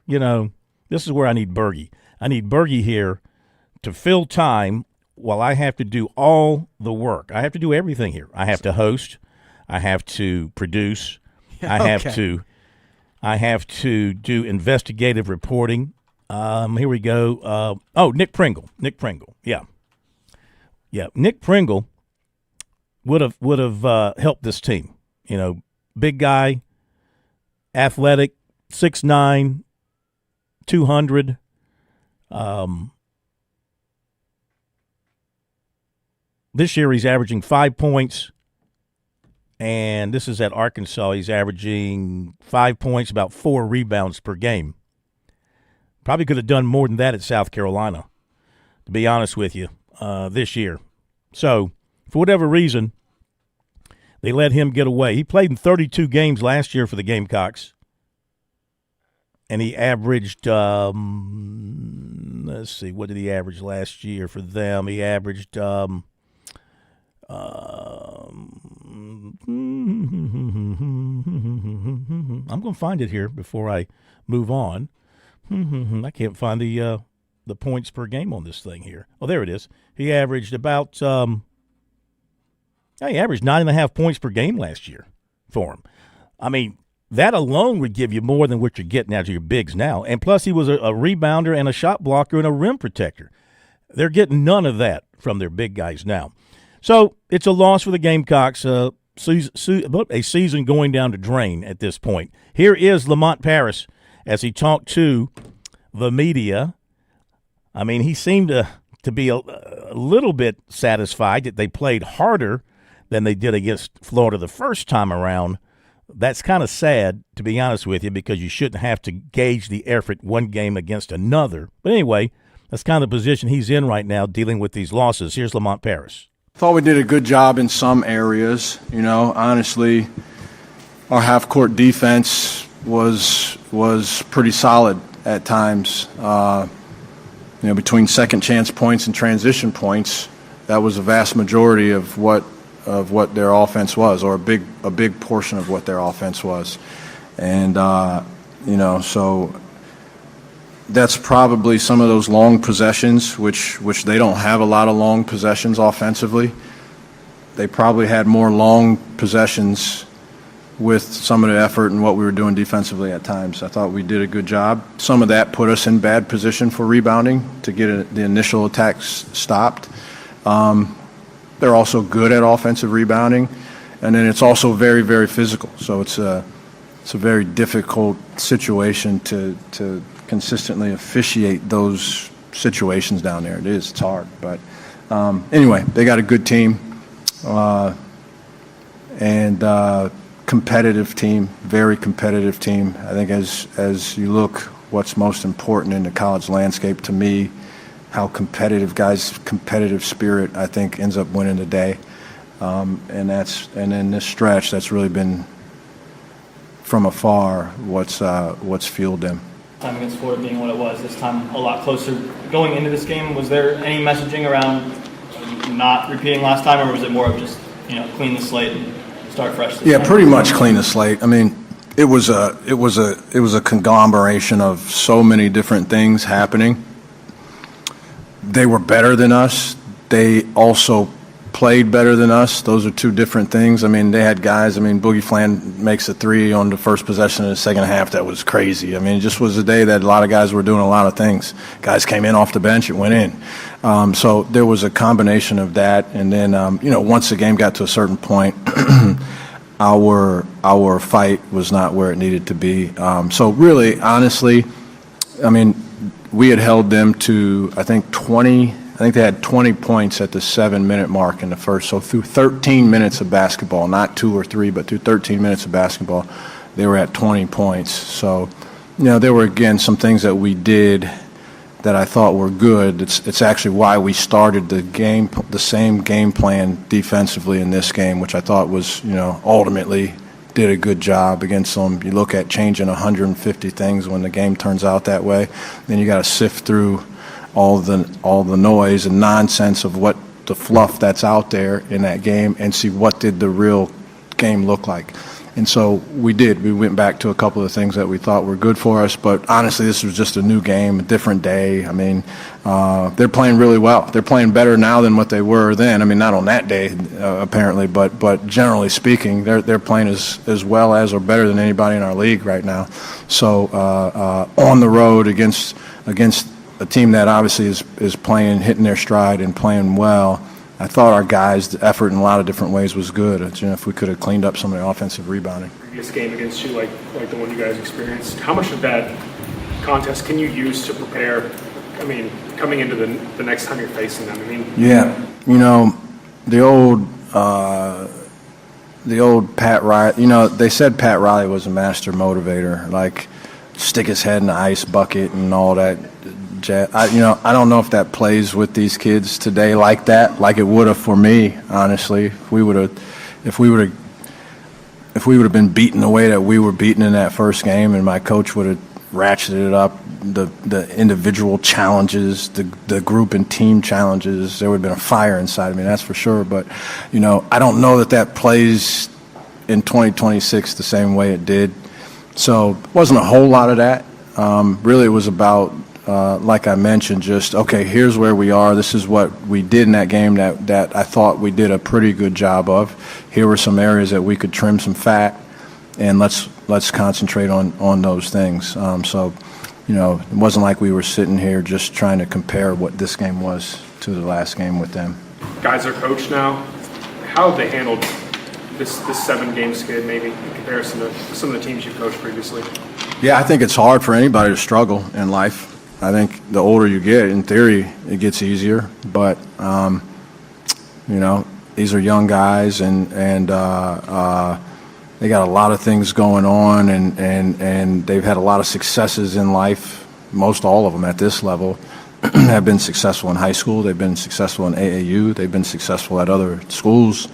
You know, this is where I need Bergie. I need Bergie here to fill time while I have to do all the work. I have to do everything here. I have to host. I have to produce. I have to do investigative reporting. Here we go. Nick Pringle. Yeah. Nick Pringle would have helped this team. You know, big guy, athletic, 6'9", 200. This year he's averaging 5 points, and this is at Arkansas. He's averaging 5 points, about 4 rebounds per game. Probably could have done more than that at South Carolina, to be honest with you, this year. So, for whatever reason, they let him get away. He played in 32 games last year for the Gamecocks, and he averaged, let's see, what did he average last year for them? He averaged I'm going to find it here before I move on. I can't find the points per game on this thing here. Oh, there it is. He averaged about he averaged 9.5 points per game last year for him. I mean, that alone would give you more than what you're getting out of your bigs now. And plus, he was a rebounder and a shot blocker and a rim protector. They're getting none of that from their big guys now. So it's a loss for the Gamecocks, a season going down the drain at this point. Here is Lamont Paris as he talked to the media. I mean, he seemed to be a little bit satisfied that they played harder than they did against Florida the first time around. That's kind of sad, to be honest with you, because you shouldn't have to gauge the effort one game against another. But anyway, that's kind of the position he's in right now, dealing with these losses. Here's Lamont Paris. Thought we did a good job in some areas. You know, honestly, our half-court defense was pretty solid at times. You know, between second chance points and transition points, that was a vast majority of what their offense was, or a big portion of what their offense was. And you know, so that's probably some of those long possessions, which they don't have a lot of long possessions offensively. They probably had more long possessions with some of the effort and what we were doing defensively at times. I thought we did a good job. Some of that put us in bad position for rebounding to get the initial attacks stopped. They're also good at offensive rebounding, and then it's also very, very physical. So it's a very difficult situation to consistently officiate those situations down there. It's hard, but anyway, they got a good team and competitive team, very competitive team. I think as you look, what's most important in the college landscape to me, how competitive spirit, I think, ends up winning the day. And in this stretch, that's really been from afar what's fueled them. Time against Florida being what it was, this time a lot closer. Going into this game, was there any messaging around not repeating last time, or was it more of just clean the slate and start fresh? Yeah, pretty much clean the slate. I mean, it was a conglomeration of so many different things happening. They were better than us. They also played better than us. Those are two different things. I mean, they had guys. I mean, Boogie Flan makes a three on the first possession of the second half. That was crazy. I mean, it just was a day that a lot of guys were doing a lot of things. Guys came in off the bench. It went in. So there was a combination of that. And then, once the game got to a certain point, our fight was not where it needed to be. So really, honestly, I mean, we had held them to, I think they had 20 points at the 7-minute mark in the first. So through 13 minutes of basketball, not 2 or 3, but through 13 minutes of basketball, they were at 20 points. So, there were, again, some things that we did that I thought were good. It's actually why we started the same game plan defensively in this game, which I thought was, ultimately did a good job against them. You look at changing 150 things when the game turns out that way, then you got to sift through all the noise and nonsense of what the fluff that's out there in that game and see what did the real game look like. And so we did. We went back to a couple of things that we thought were good for us. But honestly, this was just a new game, a different day. I mean, they're playing really well. They're playing better now than what they were then. I mean, not on that day, apparently, but generally speaking, they're playing as well as or better than anybody in our league right now. So on the road against a team that obviously is playing, hitting their stride and playing well, I thought our guys' effort in a lot of different ways was good. If we could have cleaned up some of the offensive rebounding. Previous game against you, like the one you guys experienced, how much of that contest can you use to prepare? I mean, coming into the next time you're facing them. I mean, yeah, the old Pat Riley. They said Pat Riley was a master motivator, like stick his head in the ice bucket and all that. I don't know if that plays with these kids today like that, like it would have for me, honestly. If we would have been beaten the way that we were beaten in that first game, and my coach would have ratcheted it up, the individual challenges, the group and team challenges, there would have been a fire inside of me, that's for sure. But, I don't know that plays in 2026 the same way it did. So it wasn't a whole lot of that. Really, it was about, like I mentioned, just, okay, here's where we are. This is what we did in that game that I thought we did a pretty good job of. Here were some areas that we could trim some fat, and let's concentrate on those things. So, it wasn't like we were sitting here just trying to compare what this game was to the last game with them. Guys are coached now. How have they handled this 7-game skid, maybe, in comparison to some of the teams you've coached previously? Yeah, I think it's hard for anybody to struggle in life. I think the older you get, in theory, it gets easier. But, these are young guys, and they got a lot of things going on, and they've had a lot of successes in life. Most all of them at this level have been successful in high school. They've been successful in AAU. They've been successful at other schools,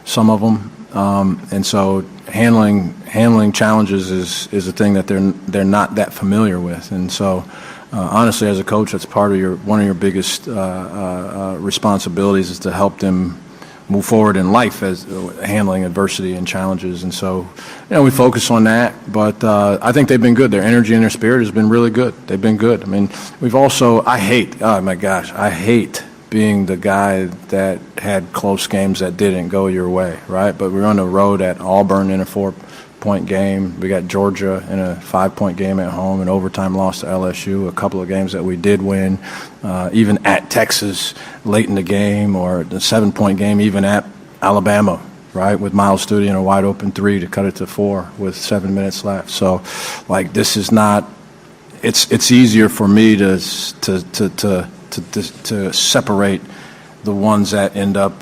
some of them. And so handling challenges is a thing that they're not that familiar with. And so, honestly, as a coach, that's part of one of your biggest responsibilities is to help them move forward in life as handling adversity and challenges. And so, we focus on that. But I think they've been good. Their energy and their spirit has been really good. They've been good. I mean, I hate being the guy that had close games that didn't go your way, right? But we're on the road at Auburn in a 4-point game. We got Georgia in a 5-point game at home, an overtime loss to LSU, a couple of games that we did win, even at Texas late in the game, or the 7-point game even at Alabama, right, with Miles Studi in a wide open 3 to cut it to 4 with 7 minutes left. So, this is not – it's easier for me to separate the ones that end up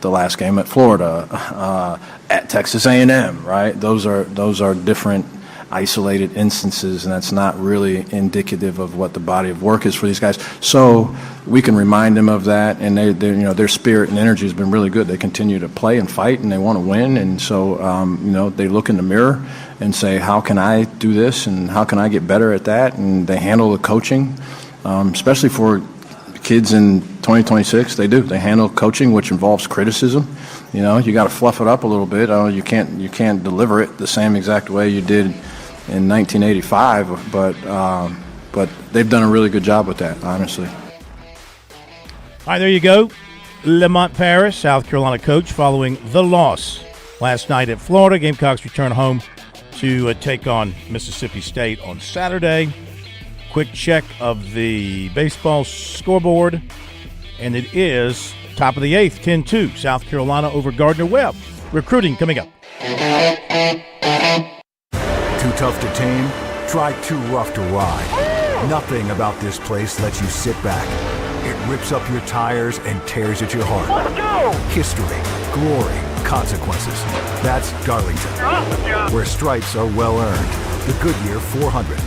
the last game at Florida, at Texas A&M, right? Those are different isolated instances, and that's not really indicative of what the body of work is for these guys. So we can remind them of that, and their spirit and energy has been really good. They continue to play and fight, and they want to win, and so they look in the mirror and say, how can I do this, and how can I get better at that? And they handle the coaching, especially for kids in 2026. They handle coaching, which involves criticism. You got to fluff it up a little bit. You can't deliver it the same exact way you did in 1985, but they've done a really good job with that, honestly. All right, there you go. Lamont Paris, South Carolina coach, following the loss last night at Florida. Gamecocks return home to take on Mississippi State on Saturday. Quick check of the baseball scoreboard, and it is top of the 8th, 10-2, South Carolina over Gardner-Webb. Recruiting coming up. Too tough to tame? Try too rough to ride. Nothing about this place lets you sit back. It rips up your tires and tears at your heart. Let's go! History, glory, consequences. That's Darlington, where stripes are well earned. The Goodyear 400.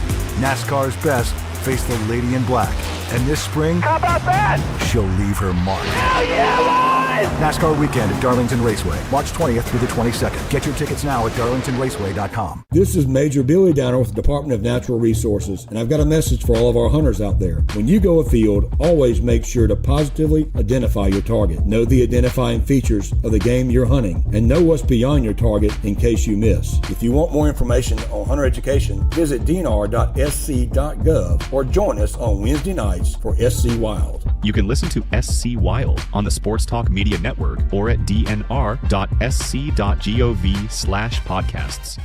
NASCAR's best face the lady in black. And this spring, how about that? She'll leave her mark. Hell yeah, boys! NASCAR weekend at Darlington Raceway, March 20th through the 22nd. Get your tickets now at darlingtonraceway.com. This is Major Billy Downer with the Department of Natural Resources, and I've got a message for all of our hunters out there. When you go afield, always make sure to positively identify your target. Know the identifying features of the game you're hunting, and know what's beyond your target in case you miss. If you want more information on hunter education, visit dnr.sc.gov or join us on Wednesday nights for SC Wild. You can listen to SC Wild on the Sports Talk Media Network or at dnr.sc.gov/podcasts.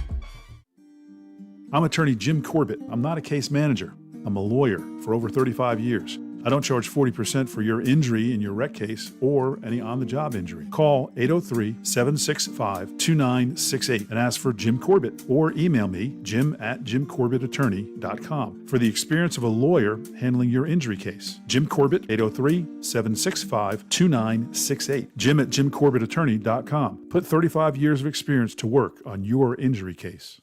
I'm attorney Jim Corbett. I'm not a case manager. I'm a lawyer for over 35 years. I don't charge 40% for your injury in your wreck case or any on-the-job injury. Call 803-765-2968 and ask for Jim Corbett, or email me, jim@jimcorbettattorney.com, for the experience of a lawyer handling your injury case. Jim Corbett, 803-765-2968. jim@jimcorbettattorney.com. Put 35 years of experience to work on your injury case.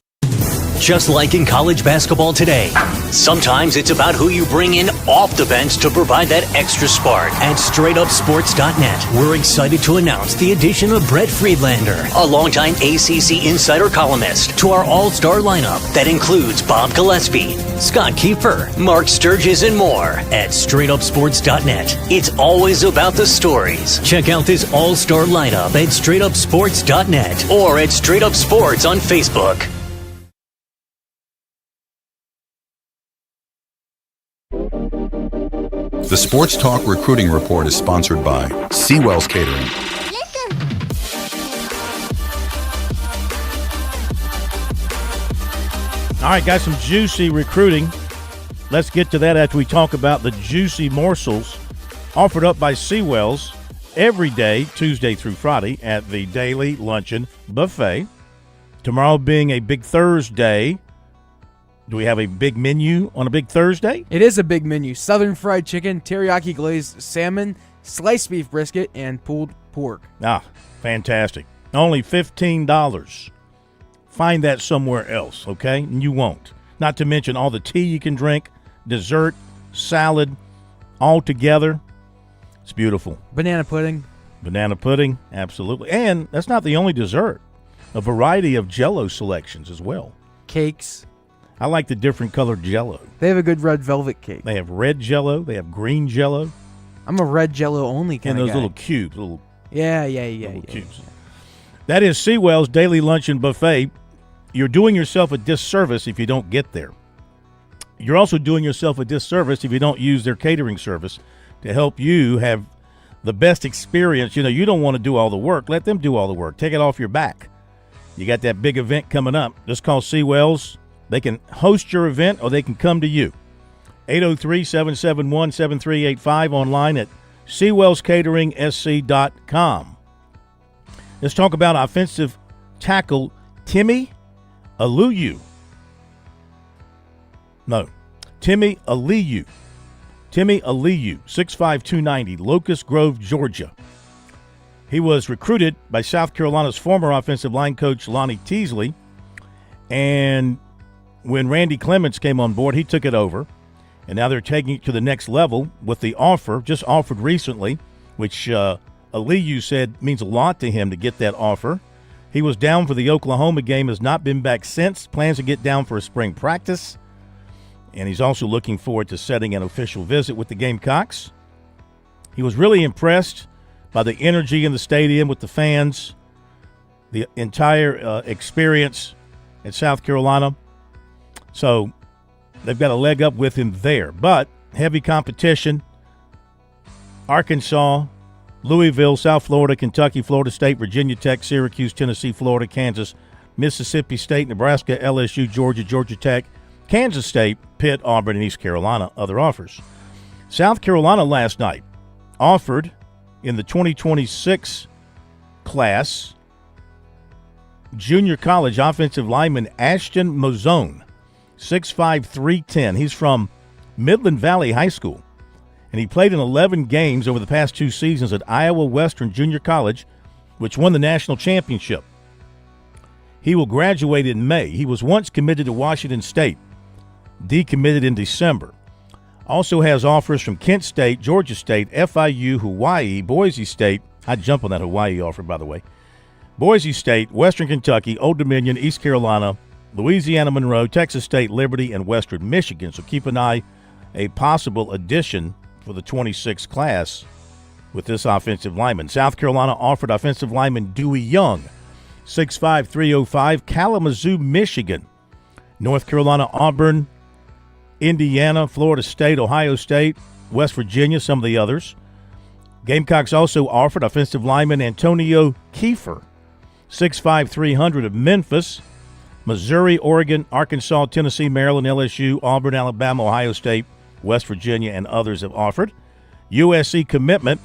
Just like in college basketball today, sometimes it's about who you bring in off the bench to provide that extra spark. At StraightUpSports.net, we're excited to announce the addition of Brett Friedlander, a longtime ACC insider columnist, to our all-star lineup that includes Bob Gillespie, Scott Kiefer, Mark Sturgis, and more. At StraightUpSports.net, it's always about the stories. Check out this all-star lineup at StraightUpSports.net or at Straight Up Sports on Facebook. The Sports Talk Recruiting Report is sponsored by Seawell's Catering. All right, got some juicy recruiting. Let's get to that after we talk about the juicy morsels offered up by Seawell's every day, Tuesday through Friday, at the Daily Luncheon Buffet. Tomorrow being a big Thursday. Do we have a big menu on a big Thursday? It is a big menu. Southern fried chicken, teriyaki glazed salmon, sliced beef brisket, and pulled pork. Ah, fantastic. Only $15. Find that somewhere else, okay? And you won't. Not to mention all the tea you can drink, dessert, salad, all together. It's beautiful. Banana pudding. Banana pudding, absolutely. And that's not the only dessert. A variety of Jell-O selections as well. Cakes. I like the different colored Jell-O. They have a good red velvet cake. They have red Jell-O. They have green Jell-O. I'm a red Jell-O only kind of guy. And those little cubes. Yeah. Cubes. That is Seawell's Daily Luncheon Buffet. You're doing yourself a disservice if you don't get there. You're also doing yourself a disservice if you don't use their catering service to help you have the best experience. You don't want to do all the work. Let them do all the work. Take it off your back. You got that big event coming up. Just call Seawell's. They can host your event or they can come to you. 803-771-7385, online at SeawellsCateringSC.com. Let's talk about offensive tackle Timmy Aliu. Timmy Aliu. Timmy Aliu, 6'5", 290, Locust Grove, Georgia. He was recruited by South Carolina's former offensive line coach Lonnie Teasley, and when Randy Clements came on board, he took it over, and now they're taking it to the next level with the offer, just offered recently, which Aliyu said means a lot to him to get that offer. He was down for the Oklahoma game, has not been back since, plans to get down for a spring practice, and he's also looking forward to setting an official visit with the Gamecocks. He was really impressed by the energy in the stadium with the fans, the entire experience at South Carolina. So they've got a leg up with him there. But heavy competition, Arkansas, Louisville, South Florida, Kentucky, Florida State, Virginia Tech, Syracuse, Tennessee, Florida, Kansas, Mississippi State, Nebraska, LSU, Georgia, Georgia Tech, Kansas State, Pitt, Auburn, and East Carolina, other offers. South Carolina last night offered in the 2026 class junior college offensive lineman Ashton Mozone, 6'5", 310. He's from Midland Valley High School, and he played in 11 games over the past 2 seasons at Iowa Western Junior College, which won the national championship. He will graduate in May. He was once committed to Washington State, decommitted in December. Also has offers from Kent State, Georgia State, FIU, Hawaii, Boise State. I'd jump on that Hawaii offer, by the way. Boise State, Western Kentucky, Old Dominion, East Carolina, Louisiana Monroe, Texas State, Liberty, and Western Michigan. So keep an eye, a possible addition for the 26 class with this offensive lineman. South Carolina offered offensive lineman Dewey Young, 6'5", 305, Kalamazoo, Michigan. North Carolina, Auburn, Indiana, Florida State, Ohio State, West Virginia, some of the others. Gamecocks also offered offensive lineman Antonio Kiefer, 6'5", 300 of Memphis, Missouri, Oregon, Arkansas, Tennessee, Maryland, LSU, Auburn, Alabama, Ohio State, West Virginia, and others have offered. USC commitment,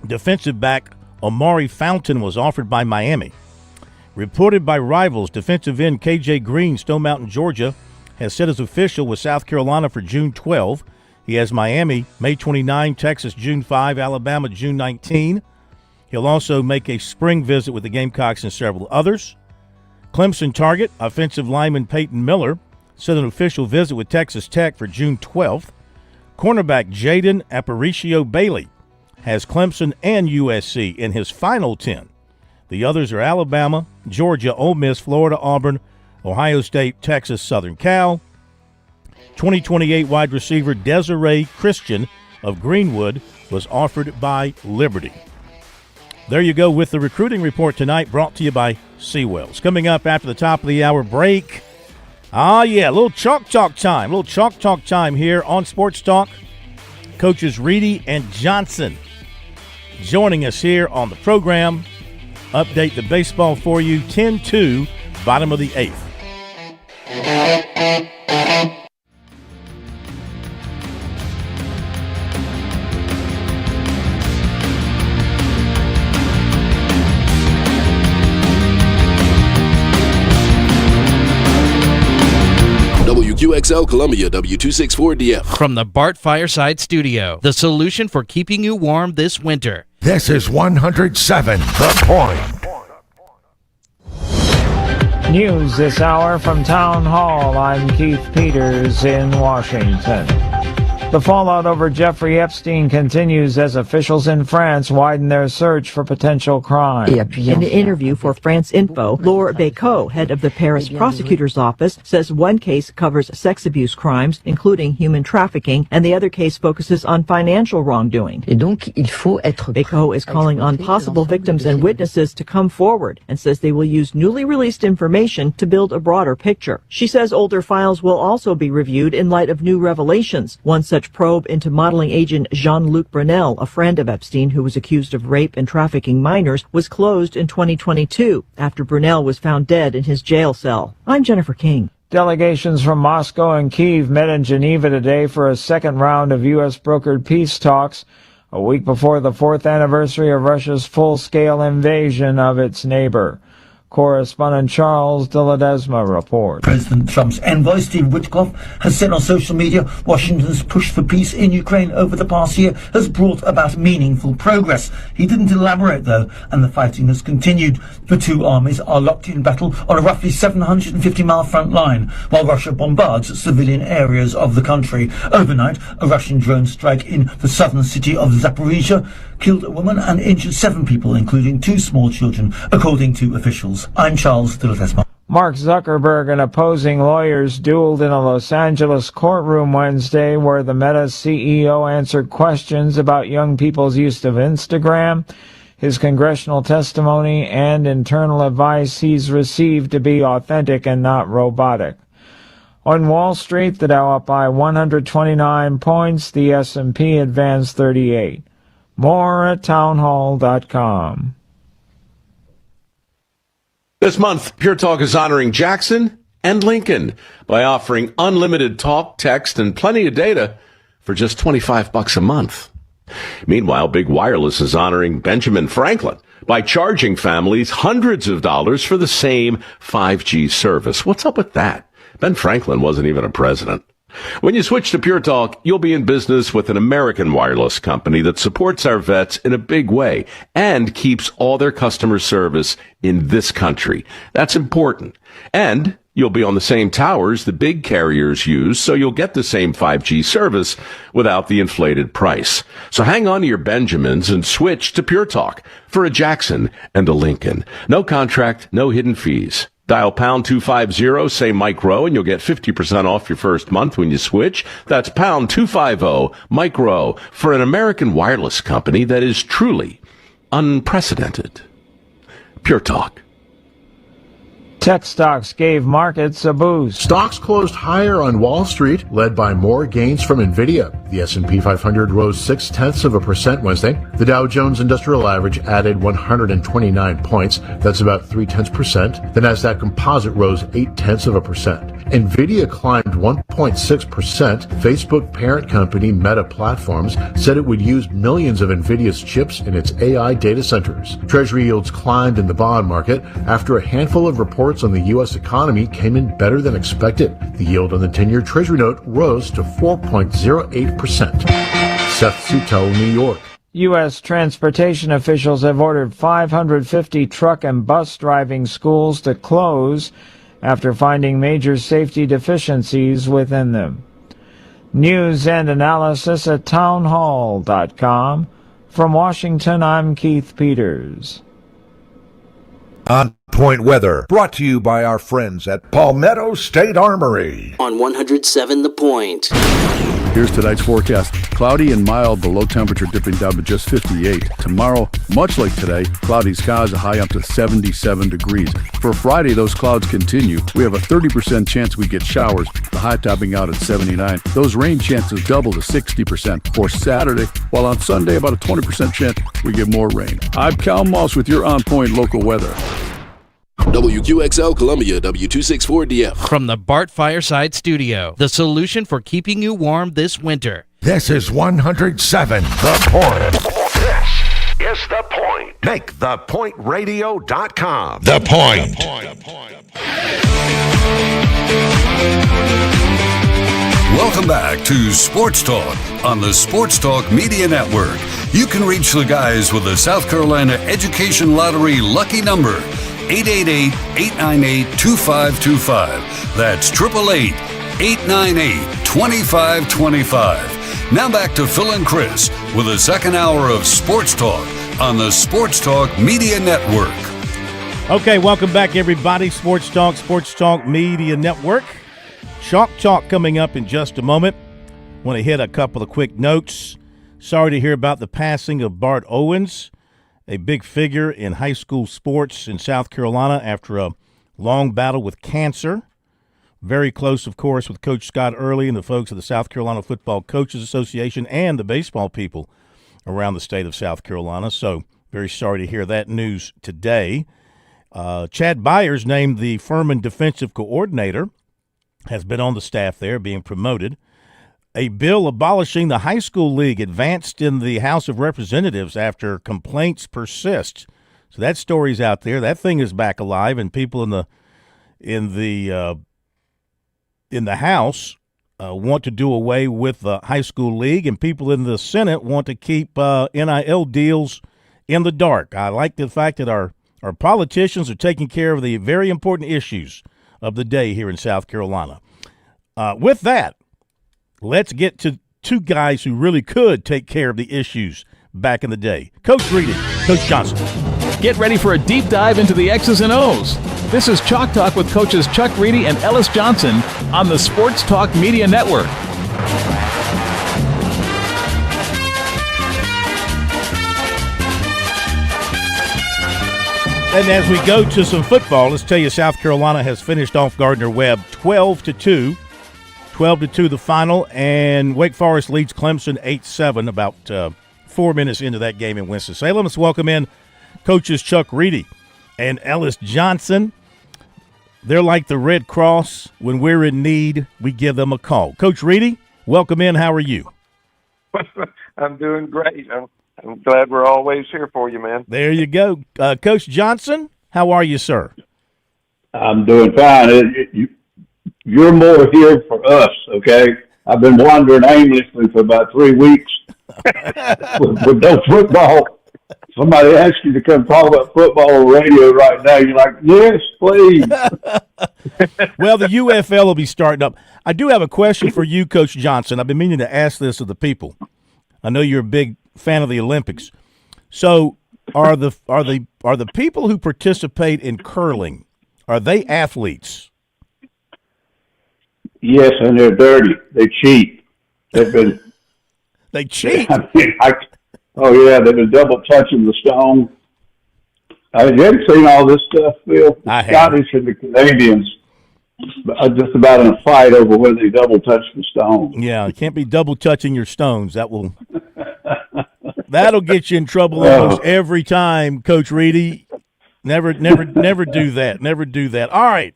defensive back Omari Fountain was offered by Miami. Reported by Rivals, defensive end KJ Green, Stone Mountain, Georgia, has set his official with South Carolina for June 12. He has Miami May 29, Texas June 5, Alabama June 19. He'll also make a spring visit with the Gamecocks and several others. Clemson target, offensive lineman Peyton Miller, set an official visit with Texas Tech for June 12th. Cornerback Jaden Aparicio Bailey has Clemson and USC in his final 10. The others are Alabama, Georgia, Ole Miss, Florida, Auburn, Ohio State, Texas, Southern Cal. 2028 wide receiver Desiree Christian of Greenwood was offered by Liberty. There you go with the recruiting report tonight, brought to you by Seawells. Coming up after the top of the hour break, a little Chalk Talk time. A little Chalk Talk time here on Sports Talk. Coaches Reedy and Johnson joining us here on the program. Update the baseball for you, 10-2, bottom of the 8th. WQXL Columbia, W264DF. From the Bart Fireside Studio, the solution for keeping you warm this winter. This is 107 The Point. News this hour from Town Hall. I'm Keith Peters in Washington. The fallout over Jeffrey Epstein continues as officials in France widen their search for potential crime. In an interview for France Info, Laure Bécaud, head of the Paris prosecutor's office, says one case covers sex abuse crimes, including human trafficking, and the other case focuses on financial wrongdoing. Bécaud is calling on possible victims and witnesses to come forward and says they will use newly released information to build a broader picture. She says older files will also be reviewed in light of new revelations. One such probe into modeling agent Jean-Luc Brunel, a friend of Epstein who was accused of rape and trafficking minors, was closed in 2022 after Brunel was found dead in his jail cell. I'm Jennifer King. Delegations from Moscow and Kyiv met in Geneva today for a second round of U.S.-brokered peace talks, a week before the 4th anniversary of Russia's full-scale invasion of its neighbor. Correspondent Charles de Ledesma reports. President Trump's envoy, Steve Witkoff, has said on social media Washington's push for peace in Ukraine over the past year has brought about meaningful progress. He didn't elaborate, though, and the fighting has continued. The two armies are locked in battle on a roughly 750-mile front line, while Russia bombards civilian areas of the country. Overnight, a Russian drone strike in the southern city of Zaporizhia killed a woman and injured 7 people, including 2 small children, according to officials. I'm Charles de Ledesma. Mark Zuckerberg and opposing lawyers dueled in a Los Angeles courtroom Wednesday, where the Meta CEO answered questions about young people's use of Instagram, his congressional testimony, and internal advice he's received to be authentic and not robotic. On Wall Street, the Dow up by 129 points, the S&P advanced 38. More at townhall.com. This month, Pure Talk is honoring Jackson and Lincoln by offering unlimited talk, text, and plenty of data for just $25 a month. Meanwhile, Big Wireless is honoring Benjamin Franklin by charging families hundreds of dollars for the same 5G service. What's up with that? Ben Franklin wasn't even a president. When you switch to Pure Talk, you'll be in business with an American wireless company that supports our vets in a big way and keeps all their customer service in this country. That's important. And you'll be on the same towers the big carriers use, so you'll get the same 5G service without the inflated price. So hang on to your Benjamins and switch to Pure Talk for a Jackson and a Lincoln. No contract, no hidden fees. Dial pound 250, say Mike Rowe, and you'll get 50% off your first month when you switch. That's pound 250, Mike Rowe, for an American wireless company that is truly unprecedented. Pure Talk. Tech stocks gave markets a boost. Stocks closed higher on Wall Street, led by more gains from Nvidia. The S&P 500 rose 0.6% Wednesday. The Dow Jones Industrial Average added 129 points. That's about 0.3%. The Nasdaq Composite rose 0.8%. Nvidia climbed 1.6%. Facebook parent company Meta Platforms said it would use millions of Nvidia's chips in its AI data centers. Treasury yields climbed in the bond market after a handful of reports on the U.S. economy came in better than expected. The yield on the 10-year Treasury note rose to 4.08%. Seth Sutel, New York. U.S. transportation officials have ordered 550 truck and bus driving schools to close after finding major safety deficiencies within them. News and analysis at townhall.com. From Washington, I'm Keith Peters. On Point Weather, brought to you by our friends at Palmetto State Armory. On 107 The Point. Here's tonight's forecast. Cloudy and mild, the low temperature dipping down to just 58. Tomorrow, much like today, cloudy skies, a high up to 77 degrees. For Friday, those clouds continue. We have a 30% chance we get showers, the high topping out at 79. Those rain chances double to 60% for Saturday, while on Sunday, about a 20% chance we get more rain. I'm Cal Moss with your On Point local weather. WQXL Columbia, W264DF. From the Bart Fireside Studio, the solution for keeping you warm this winter. This is 107 The Point. This is The Point. Make thepointradio.com. The Point. Welcome back to Sports Talk on the Sports Talk Media Network. You can reach the guys with the South Carolina Education Lottery lucky number. 888-898-2525. That's 888-898-2525. Now back to Phil and Chris with the second hour of Sports Talk on the Sports Talk Media Network. Okay, welcome back, everybody. Sports Talk Media Network. Chalk Talk coming up in just a moment. Want to hit a couple of quick notes. Sorry to hear about the passing of Bart Owens, a big figure in high school sports in South Carolina after a long battle with cancer. Very close, of course, with Coach Scott Early and the folks of the South Carolina Football Coaches Association and the baseball people around the state of South Carolina. So very sorry to hear that news today. Chad Byers, named the Furman defensive coordinator, has been on the staff there, being promoted. A bill abolishing the high school league advanced in the House of Representatives after complaints persist. So that story's out there. That thing is back alive, and people in the House want to do away with the high school league, and people in the Senate want to keep NIL deals in the dark. I like the fact that our politicians are taking care of the very important issues of the day here in South Carolina. With that, let's get to two guys who really could take care of the issues back in the day. Coach Reedy, Coach Johnson. Get ready for a deep dive into the X's and O's. This is Chalk Talk with coaches Chuck Reedy and Ellis Johnson on the Sports Talk Media Network. And as we go to some football, let's tell you South Carolina has finished off Gardner-Webb 12-2. 12-2 the final, and Wake Forest leads Clemson 8-7 about 4 minutes into that game in Winston-Salem. Let's welcome in coaches Chuck Reedy and Ellis Johnson. They're like the Red Cross. When we're in need, we give them a call. Coach Reedy, welcome in. How are you? I'm doing great. I'm glad we're always here for you, man. There you go. Coach Johnson, how are you, sir? I'm doing fine. You're more here for us, okay? I've been wandering aimlessly for about 3 weeks with no football. Somebody asks you to come talk about football on radio right now. You're like, yes, please. Well, the UFL will be starting up. I do have a question for you, Coach Johnson. I've been meaning to ask this of the people. I know you're a big fan of the Olympics. So are the people who participate in curling, are they athletes? Yes, and they're dirty. They cheat. They cheat? Oh, yeah, they've been double touching the stone. You haven't seen all this stuff, Phil? The Scottish and the Canadians are just about in a fight over whether they double touch the stone. Yeah, you can't be double touching your stones. That'll get you in trouble almost every time, Coach Reedy. Never do that. Never do that. All right.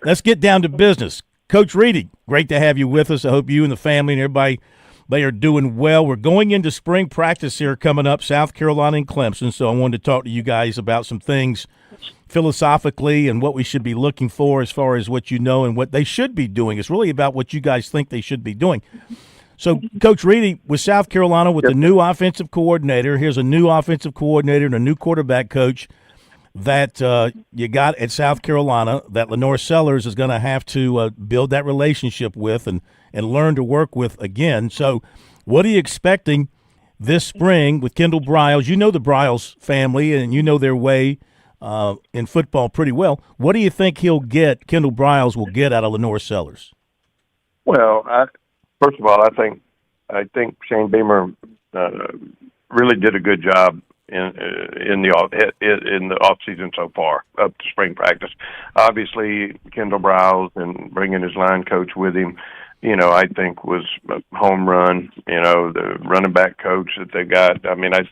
Let's get down to business. Coach Reedy, great to have you with us. I hope you and the family and everybody, they are doing well. We're going into spring practice here coming up, South Carolina and Clemson, so I wanted to talk to you guys about some things philosophically and what we should be looking for as far as what you know and what they should be doing. It's really about what you guys think they should be doing. So, Coach Reedy, with South Carolina, with the new offensive coordinator, here's a new offensive coordinator and a new quarterback coach that you got at South Carolina that Lenore Sellers is going to have to build that relationship with and learn to work with again. So what are you expecting this spring with Kendall Briles? You know the Briles family, and you know their way in football pretty well. What do you think Kendall Briles will get out of Lenore Sellers? Well, first of all, I think Shane Beamer really did a good job in the off season so far, up to spring practice. Obviously, Kendall Briles and bringing his line coach with him, I think was a home run. The running back coach that they got. I mean, I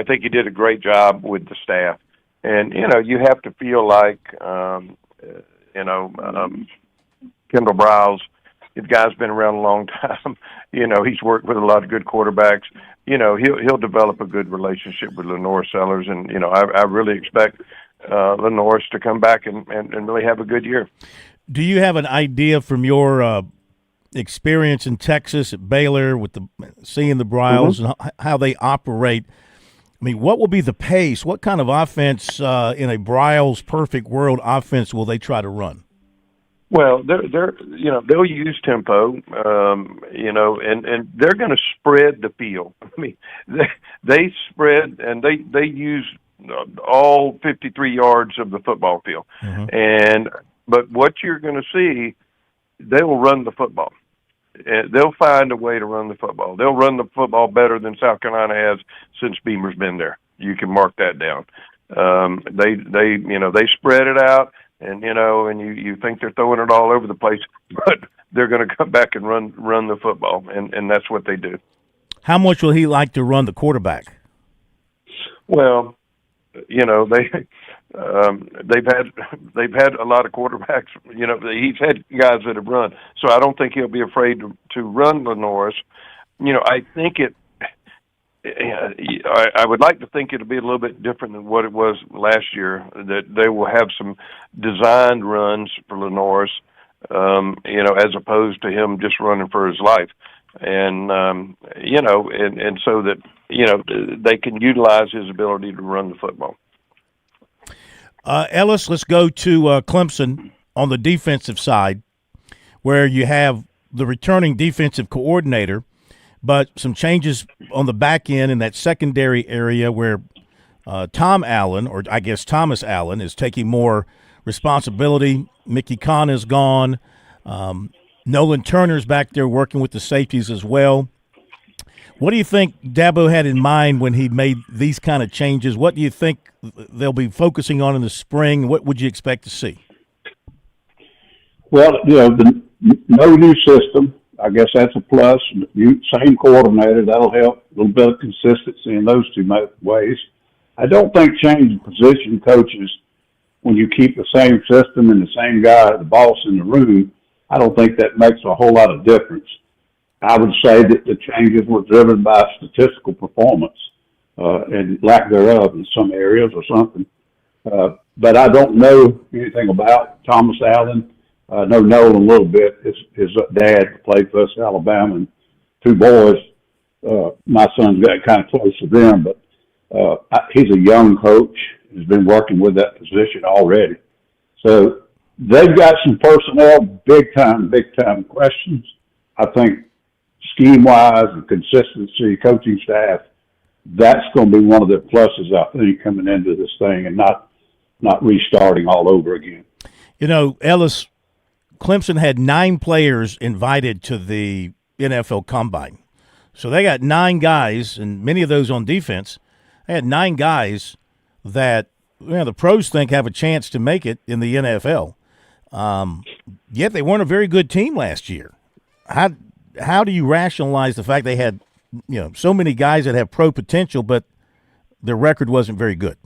think he did a great job with the staff, and you have to feel like Kendall Briles. The guy's been around a long time. He's worked with a lot of good quarterbacks. He'll develop a good relationship with Lenore Sellers, and I really expect Lenore to come back and really have a good year. Do you have an idea from your experience in Texas at Baylor with seeing the Briles and how they operate? I mean, what will be the pace? What kind of offense in a Briles perfect world offense will they try to run? Well, they'll use tempo, and they're going to spread the field. I mean, they spread and they use all 53 yards of the football field. But what you're going to see, they will run the football. They'll find a way to run the football. They'll run the football better than South Carolina has since Beamer's been there. You can mark that down. They spread it out. And you think they're throwing it all over the place, but they're going to come back and run the football, and that's what they do. How much will he like to run the quarterback? Well, they've had a lot of quarterbacks. He's had guys that have run, so I don't think he'll be afraid to run Lenore's. I think I would like to think it'll be a little bit different than what it was last year, that they will have some designed runs for Lenore's, as opposed to him just running for his life. And, and so that, they can utilize his ability to run the football. Ellis, let's go to Clemson on the defensive side, where you have the returning defensive coordinator, but some changes on the back end in that secondary area where Tom Allen, or I guess Thomas Allen, is taking more responsibility. Mickey Kahn is gone. Nolan Turner's back there working with the safeties as well. What do you think Dabo had in mind when he made these kind of changes? What do you think they'll be focusing on in the spring? What would you expect to see? Well, no new system. I guess that's a plus. Same coordinator, that'll help. A little bit of consistency in those two ways. I don't think changing position coaches when you keep the same system and the same guy, the boss in the room, I don't think that makes a whole lot of difference. I would say that the changes were driven by statistical performance and lack thereof in some areas or something. But I don't know anything about Thomas Allen. I know Nolan a little bit. His dad played for us in Alabama, and two boys. My son's got kind of close to them, but he's a young coach. He's been working with that position already. So they've got some personnel, big time questions. I think scheme-wise and consistency, coaching staff, that's going to be one of the pluses, I think, coming into this thing and not restarting all over again. Ellis, Clemson had 9 players invited to the NFL Combine. So they got 9 guys, and many of those on defense. They had 9 guys that the pros think have a chance to make it in the NFL. Yet they weren't a very good team last year. How do you rationalize the fact they had so many guys that have pro potential, but their record wasn't very good?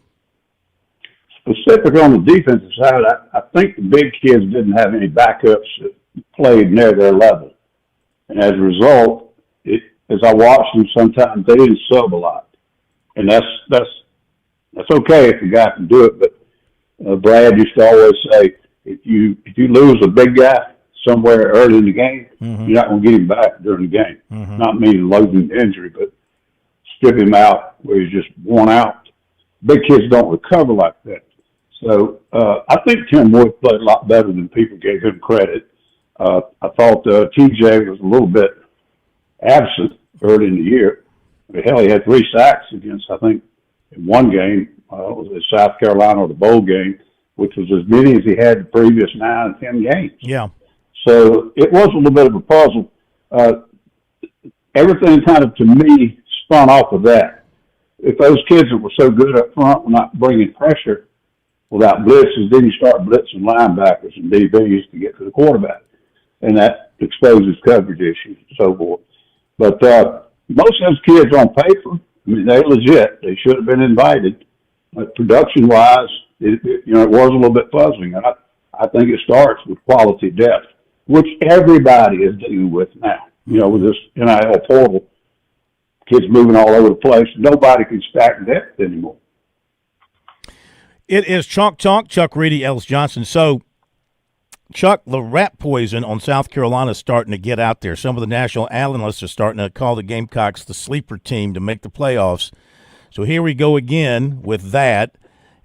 Specifically on the defensive side, I think the big kids didn't have any backups that played near their level. And as a result, as I watched them sometimes, they didn't sub a lot. And that's okay if a guy can do it, but Brad used to always say, if you lose a big guy somewhere early in the game, you're not going to get him back during the game. Not meaning losing injury, but strip him out where he's just worn out. Big kids don't recover like that. So I think Tim Wood played a lot better than people gave him credit. I thought TJ was a little bit absent early in the year. Hell, he had 3 sacks against, I think, in one game, it was the South Carolina or the bowl game, which was as many as he had the previous 9 or 10 games. Yeah. So it was a little bit of a puzzle. Everything kind of, to me, spun off of that. If those kids that were so good up front were not bringing pressure without blitzes, then you start blitzing linebackers and DBs to get to the quarterback. And that exposes coverage issues and so forth. But most of those kids on paper, they're legit. They should have been invited. But production-wise, it was a little bit puzzling. And I think it starts with quality depth, which everybody is dealing with now. With this NIL portal, kids moving all over the place, nobody can stack depth anymore. It is Chalk Talk, Chuck Reedy, Ellis Johnson. So, Chuck, the rat poison on South Carolina is starting to get out there. Some of the national analysts are starting to call the Gamecocks the sleeper team to make the playoffs. So here we go again with that.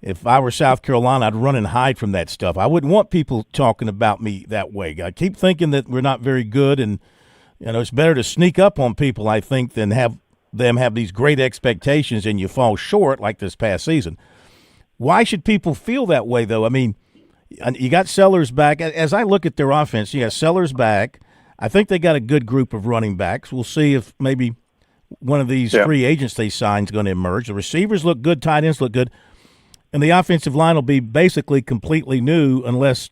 If I were South Carolina, I'd run and hide from that stuff. I wouldn't want people talking about me that way. I keep thinking that we're not very good, and it's better to sneak up on people, I think, than have them have these great expectations and you fall short like this past season. Why should people feel that way, though? I mean, you got Sellers back. As I look at their offense, you got Sellers back. I think they got a good group of running backs. We'll see if maybe one of these free agents they signed is going to emerge. The receivers look good. Tight ends look good. And the offensive line will be basically completely new unless,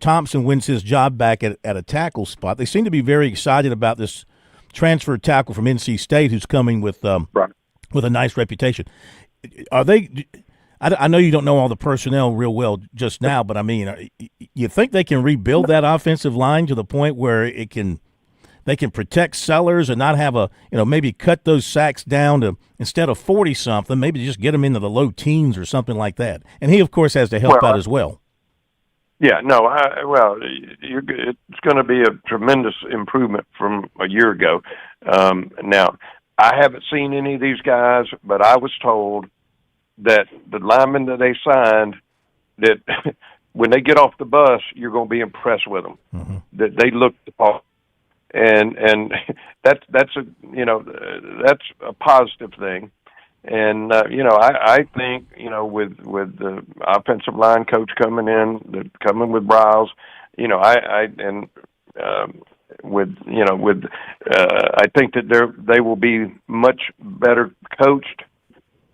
Thompson wins his job back at a tackle spot. They seem to be very excited about this transfer tackle from NC State who's coming with a nice reputation. Are they – I know you don't know all the personnel real well just now, but, I mean, you think they can rebuild that offensive line to the point where it can they can protect sellers and not have maybe cut those sacks down to, instead of 40 something, maybe just get them into the low teens or something like that. And he of course has to help out as well. Yeah, no, it's going to be a tremendous improvement from a year ago. Now, I haven't seen any of these guys, but I was told that the linemen that they signed, that when they get off the bus, you're going to be impressed with them. Mm-hmm. That they look the part, and that's a positive thing. And I think with the offensive line coach coming in, coming with Bryles, I think that they will be much better coached,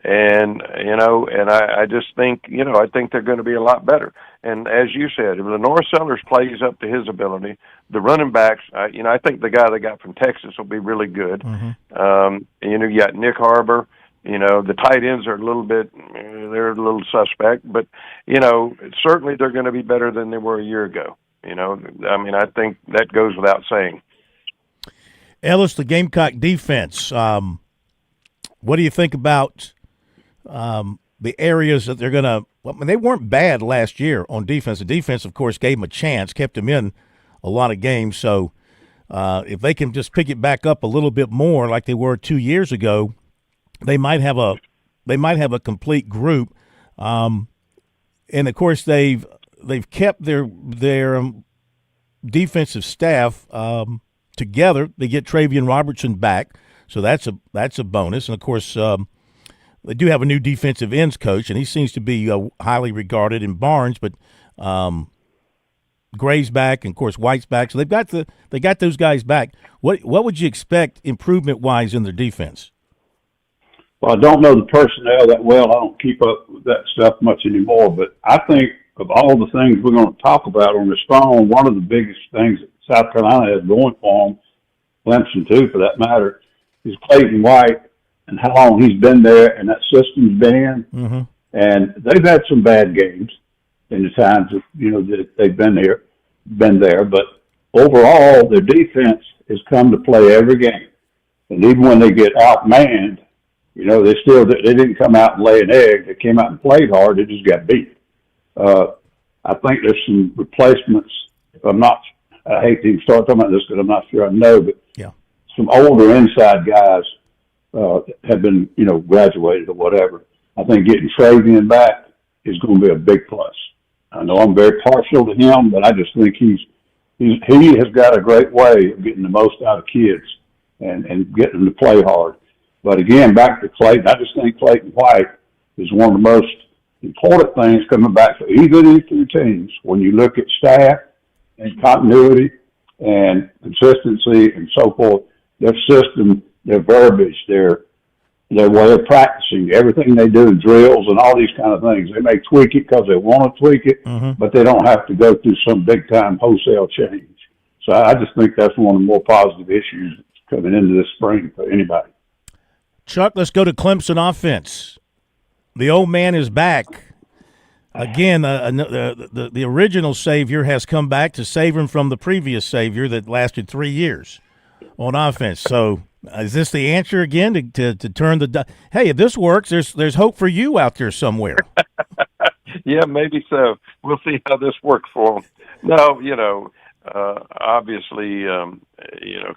and I just think I think they're going to be a lot better. And as you said, if Lenore Sellers plays up to his ability, the running backs, I think the guy they got from Texas will be really good. Mm-hmm. You got Nick Harbor. The tight ends are they're a little suspect, but, certainly they're going to be better than they were a year ago. I think that goes without saying. Ellis, the Gamecock defense, what do you think about the areas that they're going to – they weren't bad last year on defense. The defense, of course, gave them a chance, kept them in a lot of games. So if they can just pick it back up a little bit more like they were 2 years ago, they might have a complete group, and of course they've kept their defensive staff together. They get Travian Robertson back, so that's a bonus. And of course they do have a new defensive ends coach, and he seems to be highly regarded in Barnes. But Gray's back, and of course White's back, so they got those guys back. What would you expect improvement wise in their defense? Well, I don't know the personnel that well. I don't keep up with that stuff much anymore. But I think of all the things we're going to talk about on this phone, one of the biggest things that South Carolina has going for them, Clemson too, for that matter, is Clayton White and how long he's been there and that system's been in. Mm-hmm. And they've had some bad games in the times that they've been there. But overall, their defense has come to play every game. And even when they get outmanned, they didn't come out and lay an egg. They came out and played hard. They just got beat. I think there's some replacements. I hate to even start talking about this because I'm not sure I know, but some older inside guys have been, graduated or whatever. I think getting Travian back is going to be a big plus. I know I'm very partial to him, but I just think he has got a great way of getting the most out of kids and getting them to play hard. But again, back to Clayton, I just think Clayton White is one of the most important things coming back for either of these two teams. When you look at staff and continuity and consistency and so forth, their system, their verbiage, their way of practicing, everything they do, drills and all these kind of things, they may tweak it because they want to tweak it, but they don't have to go through some big-time wholesale change. So I just think that's one of the more positive issues coming into this spring for anybody. Chuck, let's go to Clemson offense. The old man is back. Again, the original savior has come back to save him from the previous savior that lasted 3 years on offense. So is this the answer again to turn the – hey, if this works, there's hope for you out there somewhere. Yeah, maybe so. We'll see how this works for him. No, obviously,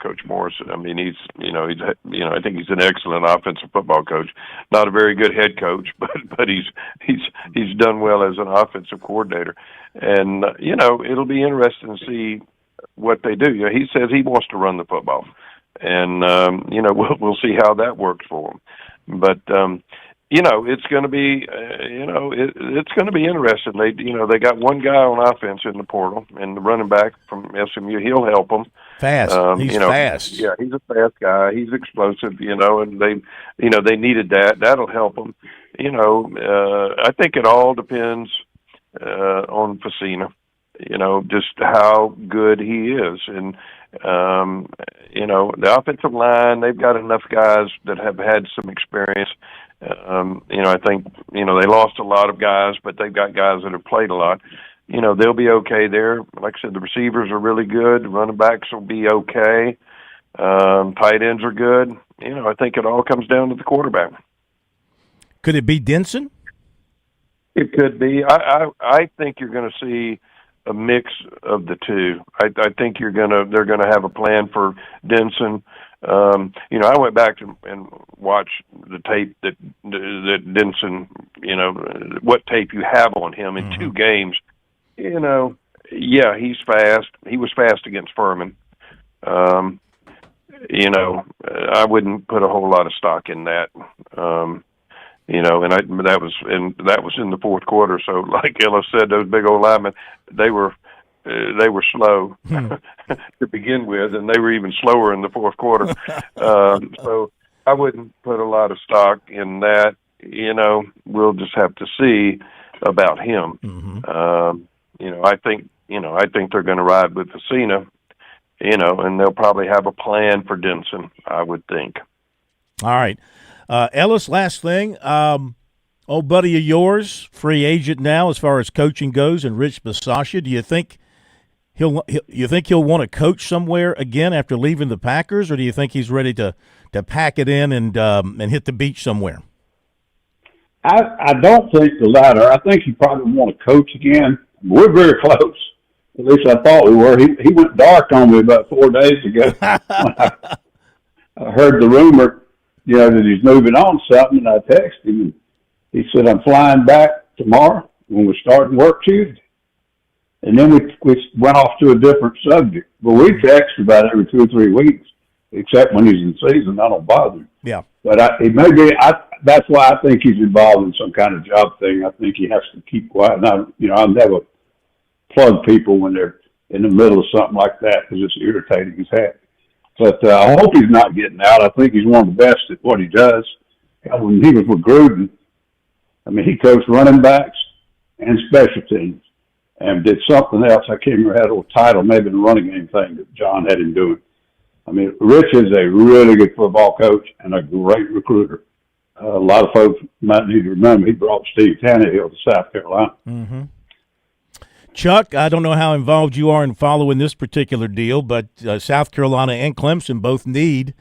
Coach Morris. I mean, I think he's an excellent offensive football coach. Not a very good head coach, but he's done well as an offensive coordinator. And it'll be interesting to see what they do. He says he wants to run the football, and we'll see how that works for him. But it's going to be, it's going to be interesting. They got one guy on offense in the portal, and the running back from SMU, he'll help them. Fast. He's fast. Yeah, he's a fast guy. He's explosive, and they needed that. That'll help them. I think it all depends on Facina, just how good he is. And, the offensive line, they've got enough guys that have had some experience. I think, they lost a lot of guys, but they've got guys that have played a lot. They'll be okay there. Like I said, the receivers are really good. The running backs will be okay. Tight ends are good. I think it all comes down to the quarterback. Could it be Denson? It could be. I think you're going to see a mix of the two. I think they're going to have a plan for Denson. I went back and watched the tape that Denson, what tape you have on him in 2 games. Yeah, he's fast. He was fast against Furman. I wouldn't put a whole lot of stock in that. And that was in the fourth quarter. So, like Ellis said, those big old linemen, they were slow to begin with, and they were even slower in the fourth quarter. So I wouldn't put a lot of stock in that. We'll just have to see about him. I think they're going to ride with Vecina, and they'll probably have a plan for Denson, I would think. All right. Ellis, last thing. Old buddy of yours, free agent now as far as coaching goes, and Rich Bisaccia. Do you think he'll want to coach somewhere again after leaving the Packers, or do you think he's ready to pack it in and hit the beach somewhere? I don't think the latter. I think he probably want to coach again. We're very close. At least I thought we were. He went dark on me about 4 days ago. I heard the rumor, that he's moving on to something, and I texted him, and he said, I'm flying back tomorrow when we're starting work Tuesday. And then we went off to a different subject. But we text about every 2 or 3 weeks, except when he's in season. I don't bother him. Yeah. But that's why I think he's involved in some kind of job thing. I think he has to keep quiet. And I'll never plug people when they're in the middle of something like that because it's irritating as heck. But I hope he's not getting out. I think he's one of the best at what he does. When he was with Gruden, he coached running backs and special teams and did something else. I can't remember, had a little title, maybe the running game thing that John had him doing. Rich is a really good football coach and a great recruiter. A lot of folks might need to remember he brought Steve Tannehill to South Carolina. Mm-hmm. Chuck, I don't know how involved you are in following this particular deal, but South Carolina and Clemson both need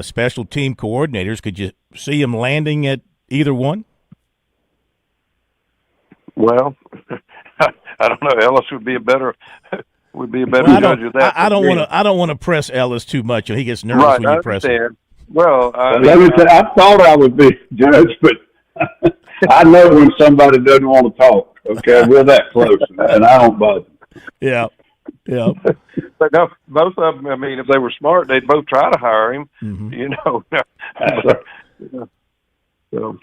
special team coordinators. Could you see them landing at either one? Well, I don't know. Ellis would be a better judge of that. I don't want to press Ellis too much. He gets nervous when you press him. Well, let me say, I thought I would be judged, but I know when somebody doesn't want to talk. Okay, we're that close, and I don't bother. Yeah. But no, both of them. If they were smart, they'd both try to hire him. So.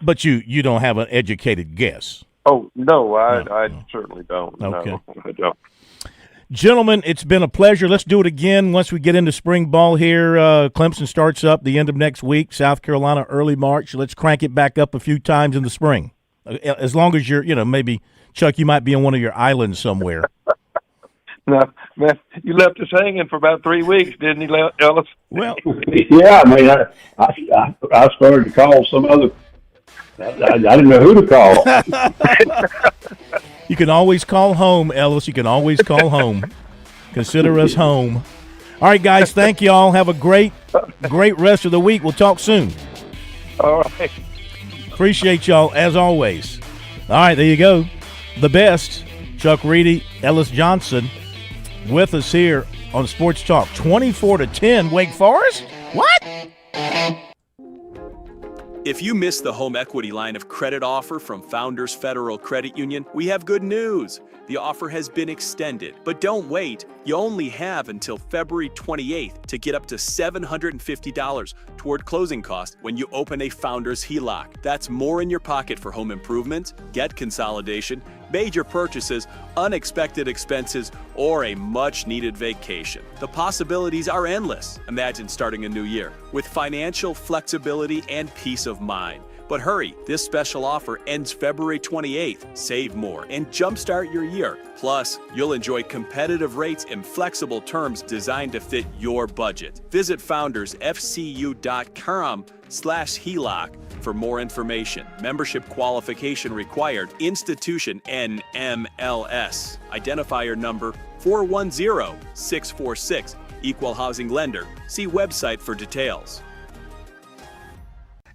But you don't have an educated guess. Oh no, I certainly don't. Okay. No, I don't. Gentlemen, it's been a pleasure. Let's do it again once we get into spring ball here. Clemson starts up the end of next week. South Carolina early March. Let's crank it back up a few times in the spring. As long as you're, maybe, Chuck, you might be on one of your islands somewhere. No, man, you left us hanging for about 3 weeks, didn't you, Ellis? Well, yeah, I started to call some other. I didn't know who to call. You can always call home, Ellis. You can always call home. Consider us home. All right, guys, thank you all. Have a great rest of the week. We'll talk soon. All right. Appreciate y'all, as always. All right, there you go. The best, Chuck Reedy, Ellis Johnson, with us here on Sports Talk. 24-10, Wake Forest? What? If you missed the home equity line of credit offer from Founders Federal Credit Union, we have good news. The offer has been extended, but don't wait. You only have until February 28th to get up to $750 toward closing costs when you open a Founders HELOC. That's more in your pocket for home improvement, debt consolidation, major purchases, unexpected expenses, or a much-needed vacation. The possibilities are endless. Imagine starting a new year with financial flexibility and peace of mind. But hurry, this special offer ends February 28th. Save more and jumpstart your year. Plus, you'll enjoy competitive rates and flexible terms designed to fit your budget. Visit foundersfcu.com/HELOC for more information. Membership qualification required. Institution NMLS. Identifier number 410646. Equal housing lender. See website for details.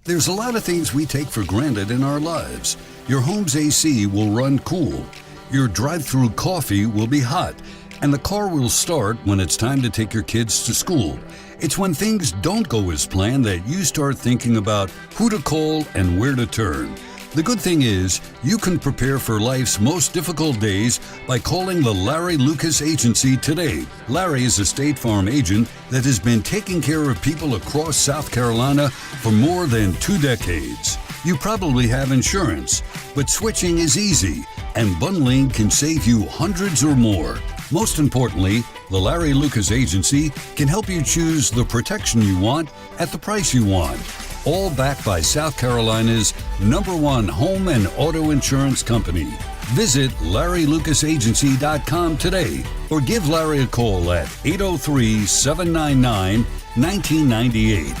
There's a lot of things we take for granted in our lives. Your home's AC will run cool. Your drive-through coffee will be hot. And the car will start when it's time to take your kids to school. It's when things don't go as planned that you start thinking about who to call and where to turn. The good thing is, you can prepare for life's most difficult days by calling the Larry Lucas Agency today. Larry is a State Farm agent that has been taking care of people across South Carolina for more than 2 decades. You probably have insurance, but switching is easy, and bundling can save you hundreds or more. Most importantly, the Larry Lucas Agency can help you choose the protection you want at the price you want. All backed by South Carolina's #1 home and auto insurance company. Visit LarryLucasAgency.com today or give Larry a call at 803-799-1998.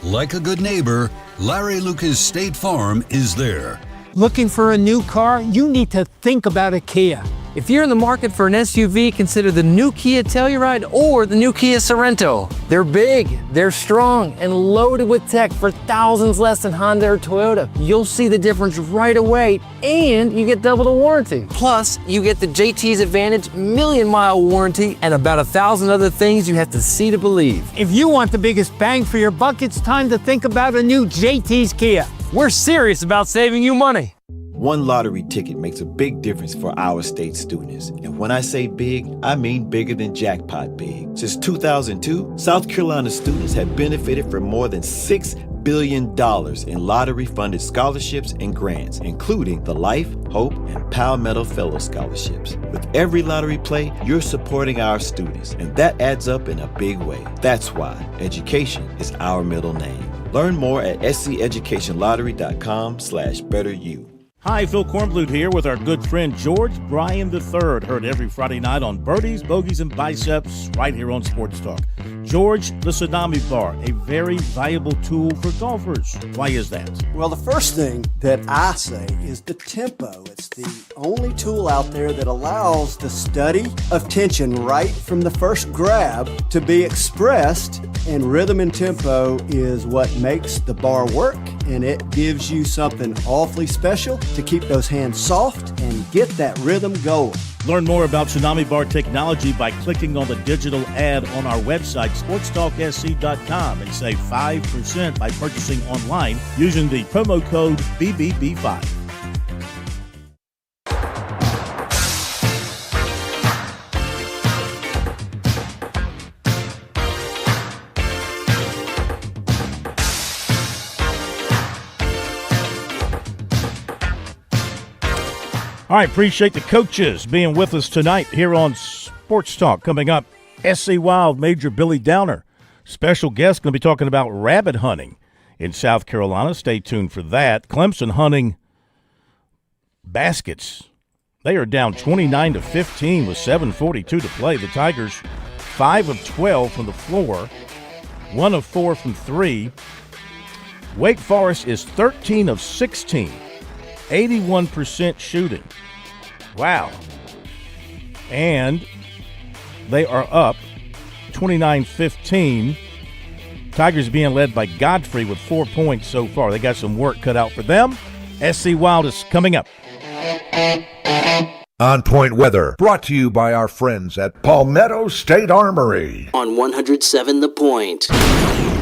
Like a good neighbor, Larry Lucas State Farm is there. Looking for a new car? You need to think about a Kia. If you're in the market for an SUV, consider the new Kia Telluride or the new Kia Sorento. They're big, they're strong, and loaded with tech for thousands less than Honda or Toyota. You'll see the difference right away, and you get double the warranty. Plus, you get the JT's Advantage 1,000,000-mile warranty and about 1,000 other things you have to see to believe. If you want the biggest bang for your buck, it's time to think about a new JT's Kia. We're serious about saving you money. One lottery ticket makes a big difference for our state students. And when I say big, I mean bigger than jackpot big. Since 2002, South Carolina students have benefited from more than $6 billion in lottery-funded scholarships and grants, including the Life, Hope, and Palmetto Fellow Scholarships. With every lottery play, you're supporting our students, and that adds up in a big way. That's why education is our middle name. Learn more at sceducationlottery.com/betteryou. Hi, Phil Kornblut here with our good friend George Bryan III. Heard every Friday night on Birdies, Bogeys, and Biceps right here on Sports Talk. George, the Tsunami Bar, a very valuable tool for golfers. Why is that? Well, the first thing that I say is the tempo. It's the only tool out there that allows the study of tension right from the first grab to be expressed, and rhythm and tempo is what makes the bar work, and it gives you something awfully special to keep those hands soft and get that rhythm going. Learn more about Tsunami Bar technology by clicking on the digital ad on our website, SportsTalkSC.com, and save 5% by purchasing online using the promo code BBB5. All right, appreciate the coaches being with us tonight here on Sports Talk. Coming up, SC Wild Major Billy Downer. Special guest going to be talking about rabbit hunting in South Carolina. Stay tuned for that. Clemson hunting baskets. They are down 29-15 with 7:42 to play. The Tigers 5 of 12 from the floor, 1 of 4 from 3. Wake Forest is 13 of 16. 81% shooting. Wow. And they are up 29-15. Tigers being led by Godfrey with 4 points so far. They got some work cut out for them. SC Wild is coming up. On Point Weather, brought to you by our friends at Palmetto State Armory. On 107 The Point.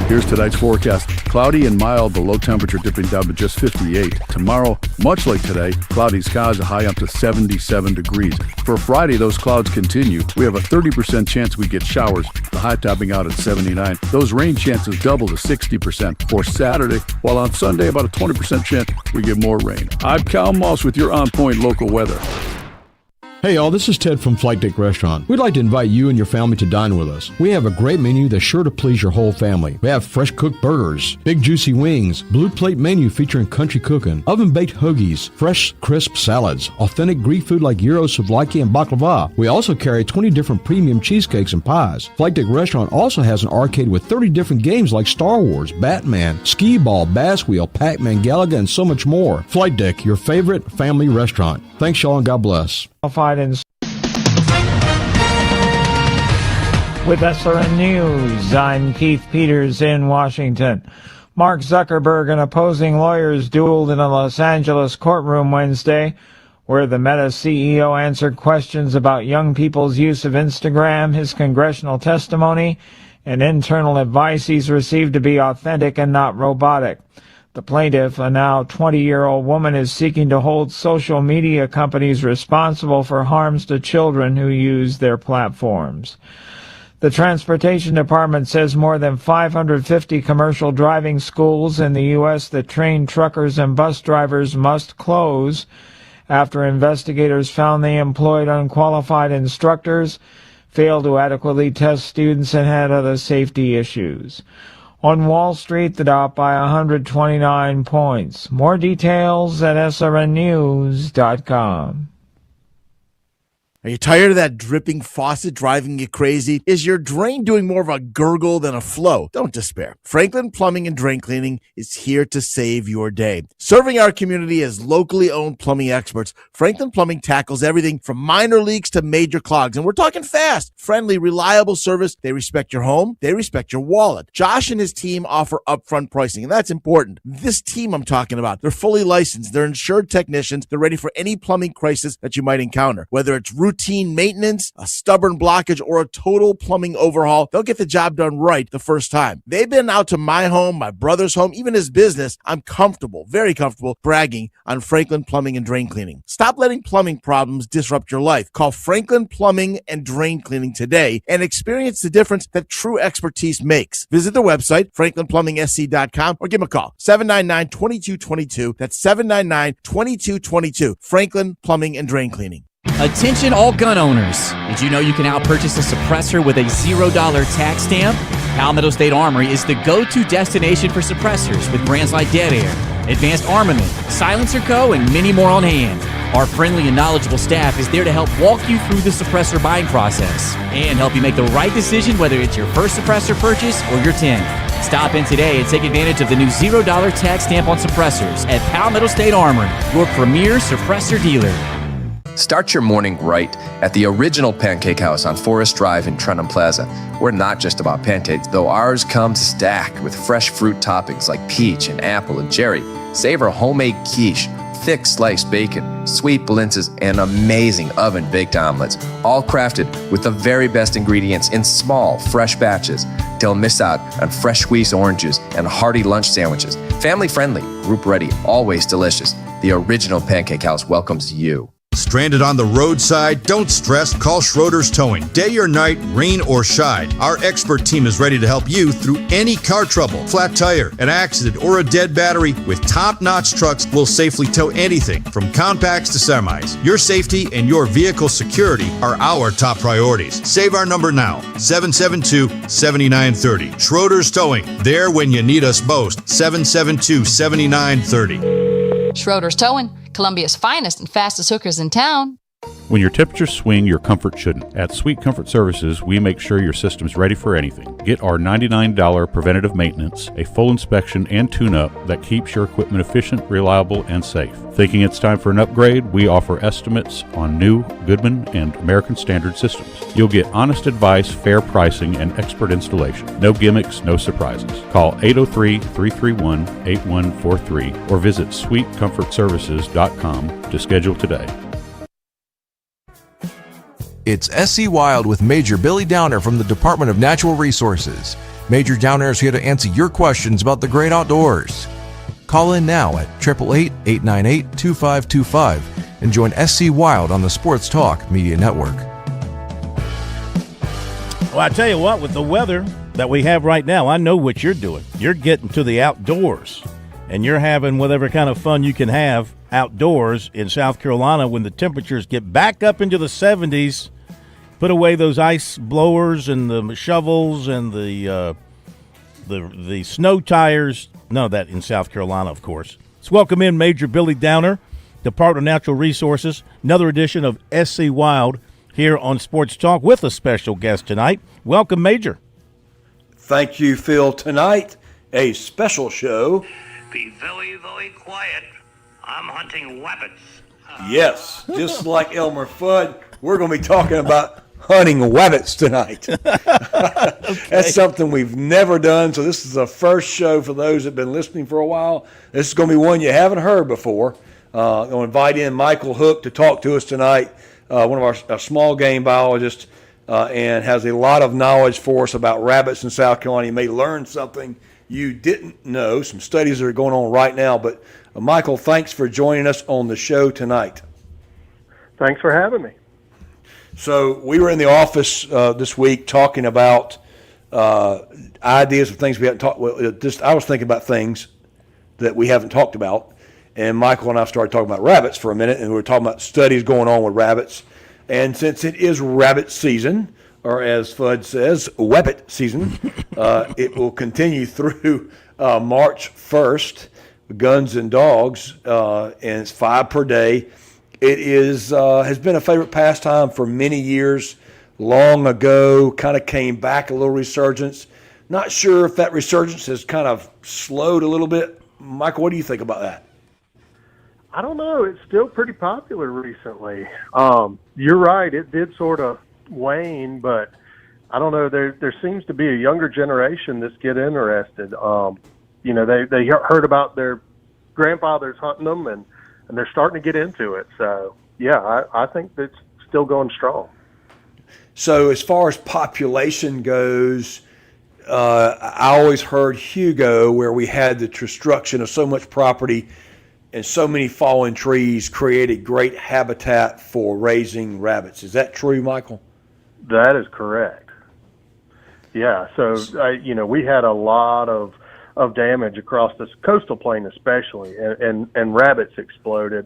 Here's tonight's forecast. Cloudy and mild, the low temperature dipping down to just 58. Tomorrow, much like today, cloudy skies, a high up to 77 degrees. For Friday, those clouds continue. We have a 30% chance we get showers, the high topping out at 79. Those rain chances double to 60% for Saturday, while on Sunday, about a 20% chance we get more rain. I'm Cal Moss with your On Point local weather. Hey y'all, this is Ted from Flight Deck Restaurant. We'd like to invite you and your family to dine with us. We have a great menu that's sure to please your whole family. We have fresh cooked burgers, big juicy wings, blue plate menu featuring country cooking, oven baked hoagies, fresh crisp salads, authentic Greek food like gyros, souvlaki, and baklava. We also carry 20 different premium cheesecakes and pies. Flight Deck Restaurant also has an arcade with 30 different games like Star Wars, Batman, Skee Ball, Bass Wheel, Pac-Man, Galaga, and so much more. Flight Deck, your favorite family restaurant. Thanks y'all and God bless. With SRN News, I'm Keith Peters in Washington. Mark Zuckerberg and opposing lawyers dueled in a Los Angeles courtroom Wednesday, where the Meta CEO answered questions about young people's use of Instagram, his congressional testimony, and internal advice he's received to be authentic and not robotic. The plaintiff, a now 20-year-old woman, is seeking to hold social media companies responsible for harms to children who use their platforms. The Transportation Department says more than 550 commercial driving schools in the U.S. that train truckers and bus drivers must close after investigators found they employed unqualified instructors, failed to adequately test students, and had other safety issues. On Wall Street, the Dow up by 129 points. More details at srnnews.com. Are you tired of that dripping faucet driving you crazy? Is your drain doing more of a gurgle than a flow? Don't despair. Franklin Plumbing and Drain Cleaning is here to save your day. Serving our community as locally owned plumbing experts, Franklin Plumbing tackles everything from minor leaks to major clogs. And we're talking fast, friendly, reliable service. They respect your home. They respect your wallet. Josh and his team offer upfront pricing, and that's important. This team I'm talking about, they're fully licensed. They're insured technicians. They're ready for any plumbing crisis that you might encounter. Whether it's routine maintenance, a stubborn blockage, or a total plumbing overhaul, they'll get the job done right the first time. They've been out to my home, my brother's home, even his business. I'm comfortable, very comfortable, bragging on Franklin Plumbing and Drain Cleaning. Stop letting plumbing problems disrupt your life. Call Franklin Plumbing and Drain Cleaning today and experience the difference that true expertise makes. Visit their website, franklinplumbing.sc.com, or give them a call, 799-2222. That's 799-2222. Franklin Plumbing and Drain Cleaning. Attention all gun owners. Did you know you can now purchase a suppressor with a $0 tax stamp? Palmetto State Armory is the go-to destination for suppressors with brands like Dead Air, Advanced Armament, Silencer Co., and many more on hand. Our friendly and knowledgeable staff is there to help walk you through the suppressor buying process and help you make the right decision, whether it's your first suppressor purchase or your 10th. Stop in today and take advantage of the new $0 tax stamp on suppressors at Palmetto State Armory, your premier suppressor dealer. Start your morning right at the original Pancake House on Forest Drive in Trenton Plaza. We're not just about pancakes, though ours comes stacked with fresh fruit toppings like peach and apple and cherry. Savor homemade quiche, thick sliced bacon, sweet blintzes, and amazing oven-baked omelets, all crafted with the very best ingredients in small, fresh batches. Don't miss out on fresh squeezed oranges and hearty lunch sandwiches. Family-friendly, group-ready, always delicious. The original Pancake House welcomes you. Stranded on the roadside? Don't stress. Call Schroeder's Towing. Day or night, rain or shine, our expert team is ready to help you through any car trouble. Flat tire, an accident, or a dead battery. With top-notch trucks, we'll safely tow anything from compacts to semis. Your safety and your vehicle security are our top priorities. Save our number now, 772-7930. Schroeder's Towing. There when you need us most. 772-7930. Schroeder's Towing, Columbia's finest and fastest hookers in town. When your temperatures swing, your comfort shouldn't. At Sweet Comfort Services, we make sure your system's ready for anything. Get our $99 preventative maintenance, a full inspection and tune-up that keeps your equipment efficient, reliable, and safe. Thinking it's time for an upgrade? We offer estimates on new Goodman and American Standard systems. You'll get honest advice, fair pricing, and expert installation. No gimmicks, no surprises. Call 803-331-8143 or visit sweetcomfortservices.com to schedule today. It's SC Wild with Major Billy Downer from the Department of Natural Resources. Major Downer is here to answer your questions about the great outdoors. Call in now at 888-898-2525 and join SC Wild on the Sports Talk Media Network. Well, I tell you what, with the weather that we have right now, I know what you're doing. You're getting to the outdoors, and you're having whatever kind of fun you can have outdoors in South Carolina when the temperatures get back up into the 70s. Put away those ice blowers and the shovels and the snow tires. None of that in South Carolina, of course. Let's welcome in Major Billy Downer, Department of Natural Resources. Another edition of SC Wild here on Sports Talk with a special guest tonight. Welcome, Major. Thank you, Phil. Tonight, a special show. Be very, very quiet. I'm hunting rabbits. Yes, just like Elmer Fudd, we're going to be talking about hunting rabbits tonight. That's something we've never done. So this is the first show for those that have been listening for a while. This is going to be one you haven't heard before. I'm going to invite in Michael Hook to talk to us tonight, one of our small game biologists, and has a lot of knowledge for us about rabbits in South Carolina. You may learn something you didn't know, some studies that are going on right now. But Michael, thanks for joining us on the show tonight. Thanks for having me. So we were in the office this week talking about ideas of things we hadn't talked. Well, I was thinking about things that we haven't talked about, and Michael and I started talking about rabbits for a minute, and we were talking about studies going on with rabbits. And since it is rabbit season, or as Fudd says, webbit season, it will continue through March 1st, guns and dogs, and it's 5 per day. It has been a favorite pastime for many years. Long ago, kind of came back a little resurgence. Not sure if that resurgence has kind of slowed a little bit. Michael, what do you think about that? I don't know. It's still pretty popular recently. You're right. It did sort of wane, but I don't know. There seems to be a younger generation that's get interested. They heard about their grandfathers hunting them, and they're starting to get into it. So, yeah, I think it's still going strong. So as far as population goes, I always heard Hugo, where we had the destruction of so much property and so many fallen trees created great habitat for raising rabbits. Is that true, Michael? That is correct. Yeah, so, we had a lot of damage across this coastal plain especially, and rabbits exploded.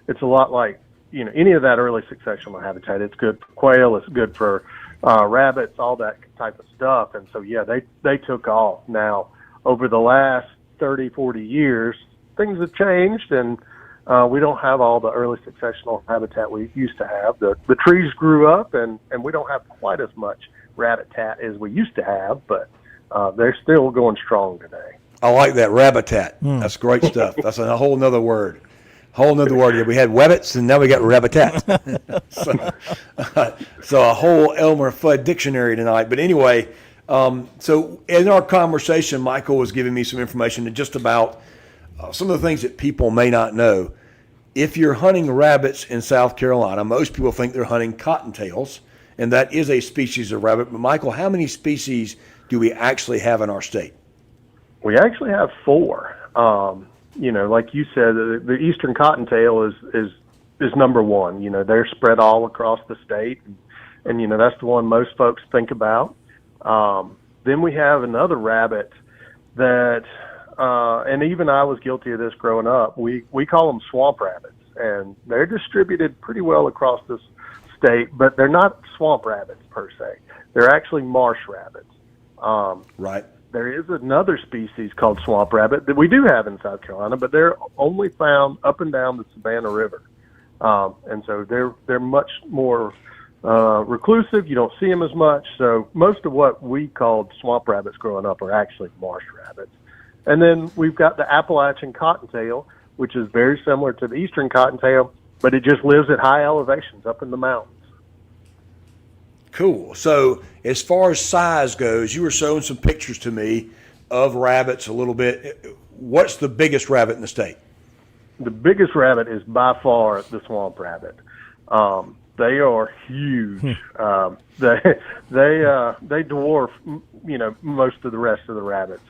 It's a lot like, any of that early successional habitat. It's good for quail, it's good for rabbits, all that type of stuff. And so, yeah, they took off. Now, over the last 30, 40 years, things have changed, and we don't have all the early successional habitat we used to have. The trees grew up, and we don't have quite as much rabbit-tat as we used to have, but they're still going strong today. I like that, rabbit-tat. That's great stuff. That's a whole nother word. We had webbits, and now we got rabbit-tat. So a whole Elmer Fudd dictionary tonight. But anyway, so in our conversation, Michael was giving me some information just about some of the things that people may not know. If you're hunting rabbits in South Carolina, most people think they're hunting cottontails, and that is a species of rabbit. But Michael, how many species do we actually have in our state? We actually have 4. Like you said, the eastern cottontail is number 1. They're spread all across the state, and that's the one most folks think about. Then we have another rabbit that, and even I was guilty of this growing up. We call them swamp rabbits, and they're distributed pretty well across this state, but they're not swamp rabbits per se. They're actually marsh rabbits. Right. There is another species called swamp rabbit that we do have in South Carolina, but they're only found up and down the Savannah River. And so they're much more reclusive. You don't see them as much. So most of what we called swamp rabbits growing up are actually marsh rabbits. And then we've got the Appalachian cottontail, which is very similar to the eastern cottontail, but it just lives at high elevations up in the mountains. Cool. So as far as size goes, you were showing some pictures to me of rabbits a little bit. What's the biggest rabbit in the state? The biggest rabbit is by far the swamp rabbit. They are huge. They dwarf, most of the rest of the rabbits.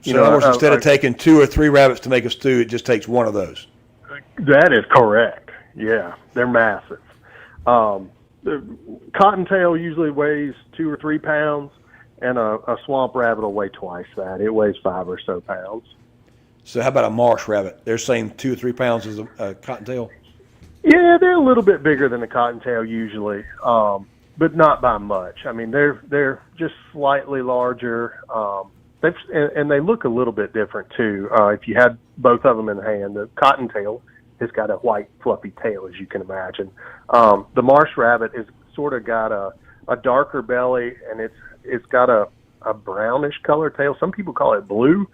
Instead of taking 2 or 3 rabbits to make a stew, it just takes one of those. That is correct. Yeah, they're massive. The cottontail usually weighs 2 or 3 pounds, and a swamp rabbit will weigh twice that. It weighs 5 or so pounds. So how about a marsh rabbit? They're saying 2 or 3 pounds is a cottontail? Yeah, they're a little bit bigger than a cottontail usually, but not by much. I mean, they're just slightly larger, and they look a little bit different too. If you had both of them in hand, the cottontail has got a white fluffy tail, as you can imagine. The marsh rabbit is sort of got a darker belly, and it's got a brownish color tail. Some people call it blue.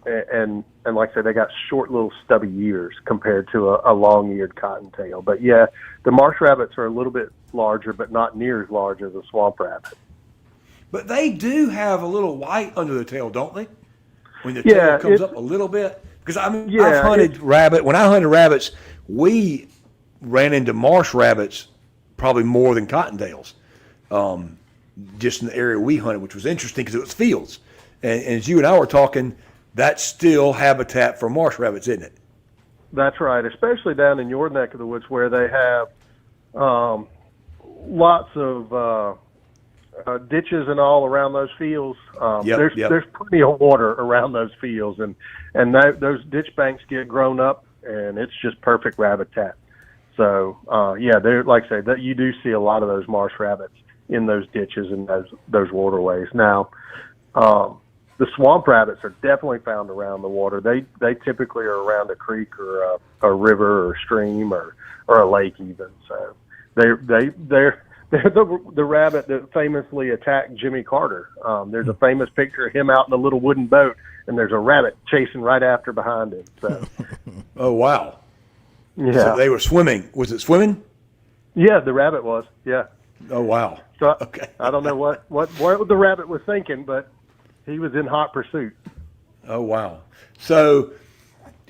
and like I said, they got short little stubby ears compared to a long-eared cottontail. But yeah, the marsh rabbits are a little bit larger, but not near as large as a swamp rabbit. But they do have a little white under the tail, don't they? When the tail comes up a little bit. Because I've hunted rabbit. When I hunted rabbits, we ran into marsh rabbits probably more than cottontails. Just in the area we hunted, which was interesting because it was fields. And as you and I were talking, that's still habitat for marsh rabbits, isn't it? That's right, especially down in your neck of the woods where they have lots of ditches and all around those fields. There's plenty of water around those fields, and those ditch banks get grown up, and it's just perfect habitat. So they're, like I say, that you do see a lot of those marsh rabbits in those ditches and those waterways. Now, the swamp rabbits are definitely found around the water. They typically are around a creek or a river or stream or a lake even. So they're the rabbit that famously attacked Jimmy Carter. There's a famous picture of him out in a little wooden boat, and there's a rabbit chasing right after behind him. So. Oh, wow. Yeah. So they were swimming. Was it swimming? Yeah, the rabbit was. Yeah. Oh, wow. So okay. I don't know what the rabbit was thinking, but he was in hot pursuit. Oh, wow. So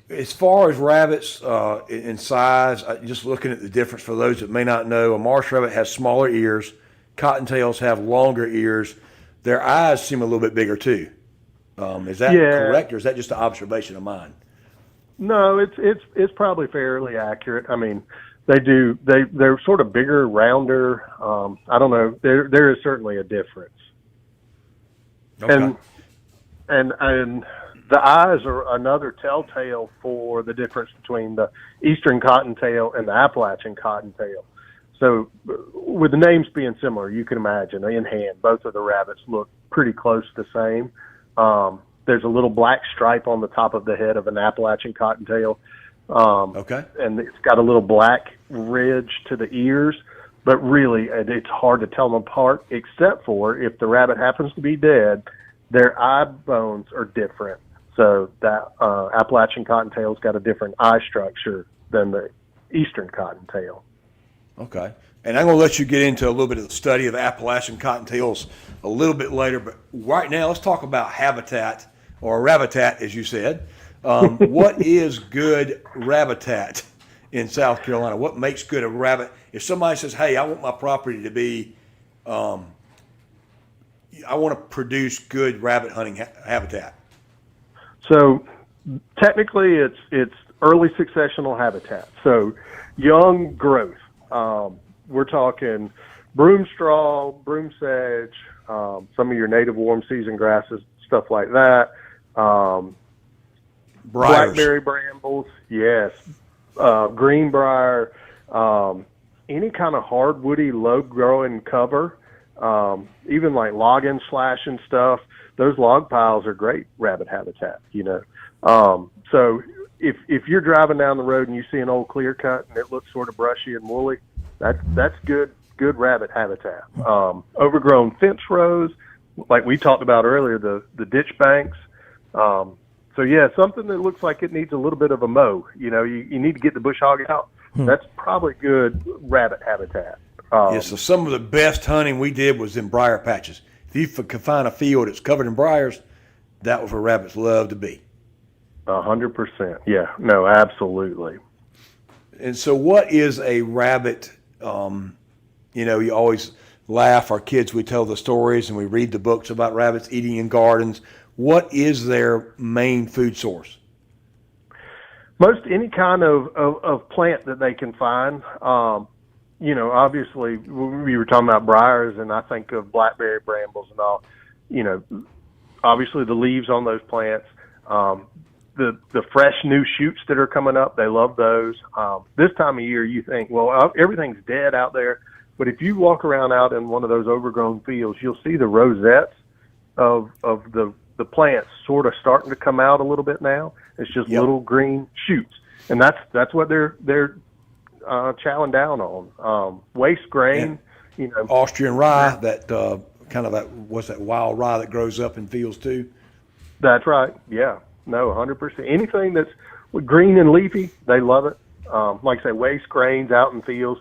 as far as rabbits in size, just looking at the difference for those that may not know, a marsh rabbit has smaller ears. Cottontails have longer ears. Their eyes seem a little bit bigger too. Is that correct, or is that just an observation of mine? No, it's probably fairly accurate. I mean, they're sort of bigger, rounder. I don't know. There is certainly a difference. Okay. And the eyes are another telltale for the difference between the eastern cottontail and the Appalachian cottontail. So with the names being similar, you can imagine in hand, both of the rabbits look pretty close to the same. There's a little black stripe on the top of the head of an Appalachian cottontail. Okay. And it's got a little black ridge to the ears, but really it's hard to tell them apart, except for if the rabbit happens to be dead, their eye bones are different. So that Appalachian cottontail's got a different eye structure than the eastern cottontail. Okay. And I'm going to let you get into a little bit of the study of Appalachian cottontails a little bit later, but right now let's talk about habitat, or rabbitat, as you said. What is good rabbitat in South Carolina? What makes good a rabbit? If somebody says, hey, I want my property to be, I want to produce good rabbit hunting habitat. So technically it's early successional habitat. So young growth. We're talking broom straw, broom sedge, some of your native warm season grasses, stuff like that. Blackberry brambles, yes. Greenbrier, any kind of hardwoody, low-growing cover, even like logging, slashing stuff. Those log piles are great rabbit habitat, you know. So if you're driving down the road and you see an old clear cut and it looks sort of brushy and woolly, that's good rabbit habitat. Overgrown fence rows, like we talked about earlier, the ditch banks. So yeah, something that looks like it needs a little bit of a mow. You know, you need to get the bush hog out. That's probably good rabbit habitat. So some of the best hunting we did was in briar patches. If you could find a field that's covered in briars, that was where rabbits love to be. 100%. Yeah, no, absolutely. And so what is a rabbit? You know, you always laugh. Our kids, we tell the stories and we read the books about rabbits eating in gardens. What is their main food source? Most any kind of plant that they can find. You know, obviously, we were talking about briars, and I think of blackberry brambles and all. You know, obviously the leaves on those plants, the fresh new shoots that are coming up, they love those. This time of year, you think, well, everything's dead out there. But if you walk around out in one of those overgrown fields, you'll see the rosettes of the plants sort of starting to come out a little bit now. It's just little green shoots, and that's what they're chowing down on. Waste grain, you know, Austrian rye, that kind of what's that wild rye that grows up in fields too? That's right. Yeah. No, 100%. Anything that's green and leafy, they love it. Like I say, waste grains out in fields.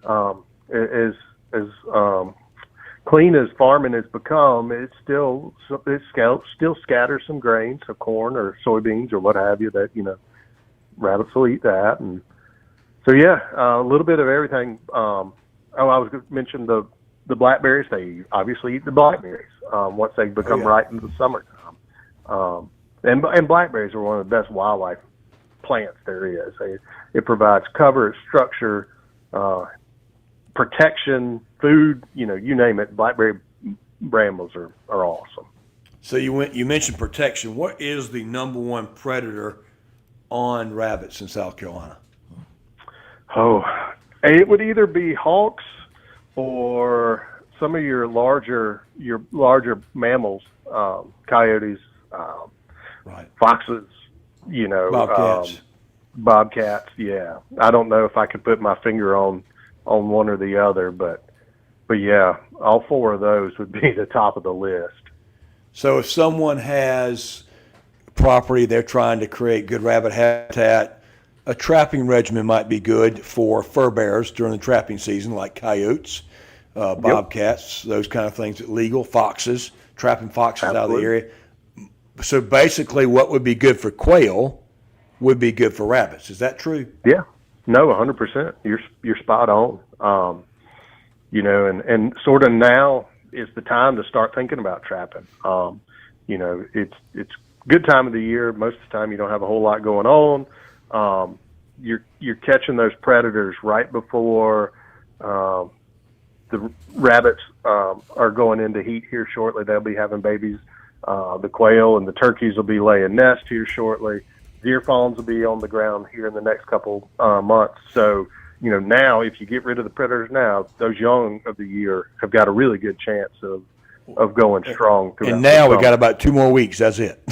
As clean as farming has become, it still scatters some grains of corn or soybeans or what have you that, rabbits will eat that. And so, a little bit of everything. I was going to mention the blackberries. They obviously eat the blackberries once they become ripe in the summertime. And blackberries are one of the best wildlife plants there is. It provides cover, structure, protection, food, you name it. Blackberry brambles are awesome. So you mentioned protection. What is the number one predator on rabbits in South Carolina? Oh, it would either be hawks or some of your larger mammals, coyotes, foxes, bobcats. Yeah, I don't know if I could put my finger on one or the other, but yeah, all four of those would be the top of the list. So if someone has property, they're trying to create good rabbit habitat, a trapping regimen might be good for fur bearers during the trapping season, like coyotes, bobcats, those kind of things. Legal foxes, trapping foxes out of the area. So basically, what would be good for quail would be good for rabbits. Is that true? Yeah. No, 100%. You're spot on. And sort of now is the time to start thinking about trapping. It's good time of the year. Most of the time, you don't have a whole lot going on. You're catching those predators right before the rabbits are going into heat here shortly. They'll be having babies. The quail and the turkeys will be laying nests here shortly. Deer fawns will be on the ground here in the next couple months. So, now if you get rid of the predators now, those young of the year have got a really good chance of going strong. And now we got about 2 more weeks. That's it.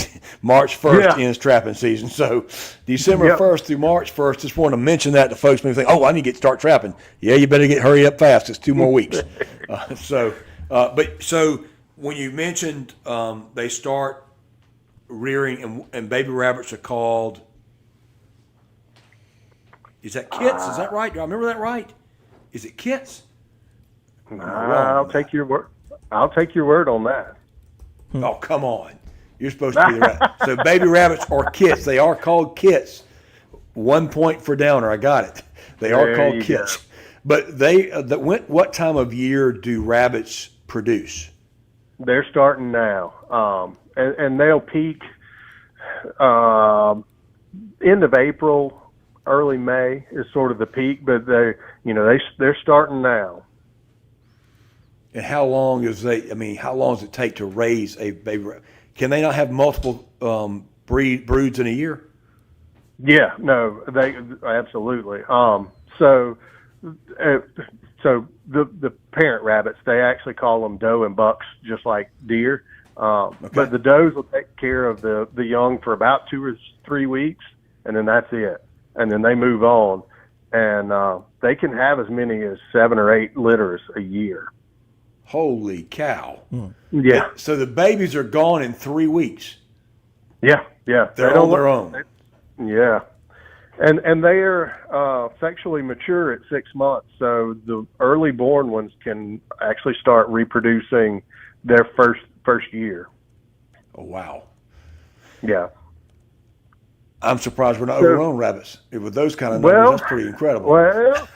March 1st ends trapping season. So December 1st through March 1st, just want to mention that to folks. Maybe think, I need to start trapping. Yeah, you better hurry up fast. It's 2 more weeks. So when you mentioned they start rearing and baby rabbits are called, is that kits? Is that right? Do I remember that right? Is it kits? I'll take your word. I'll take your word on that. Oh, come on. You're supposed to be the right. So baby rabbits are kits. They are called kits. 1 point for Downer. I got it. They are called kits. Go. But what time of year do rabbits produce? They're starting now. And they'll peak end of April, early May is sort of the peak, but they're starting now. And how long does it take to raise a baby rabbit? Can they not have multiple broods in a year? Yeah, no, they absolutely. So the parent rabbits, they actually call them doe and bucks, just like deer. But the does will take care of the young for about 2 or 3 weeks, and then that's it. And then they move on, and they can have as many as 7 or 8 litters a year. Holy cow! Yeah. So the babies are gone in 3 weeks. Yeah. They're on their own. Yeah. And they are sexually mature at 6 months, so the early born ones can actually start reproducing their first year. Oh, wow. Yeah. I'm surprised we're not overgrown rabbits. With those kind of numbers, that's pretty incredible. Well,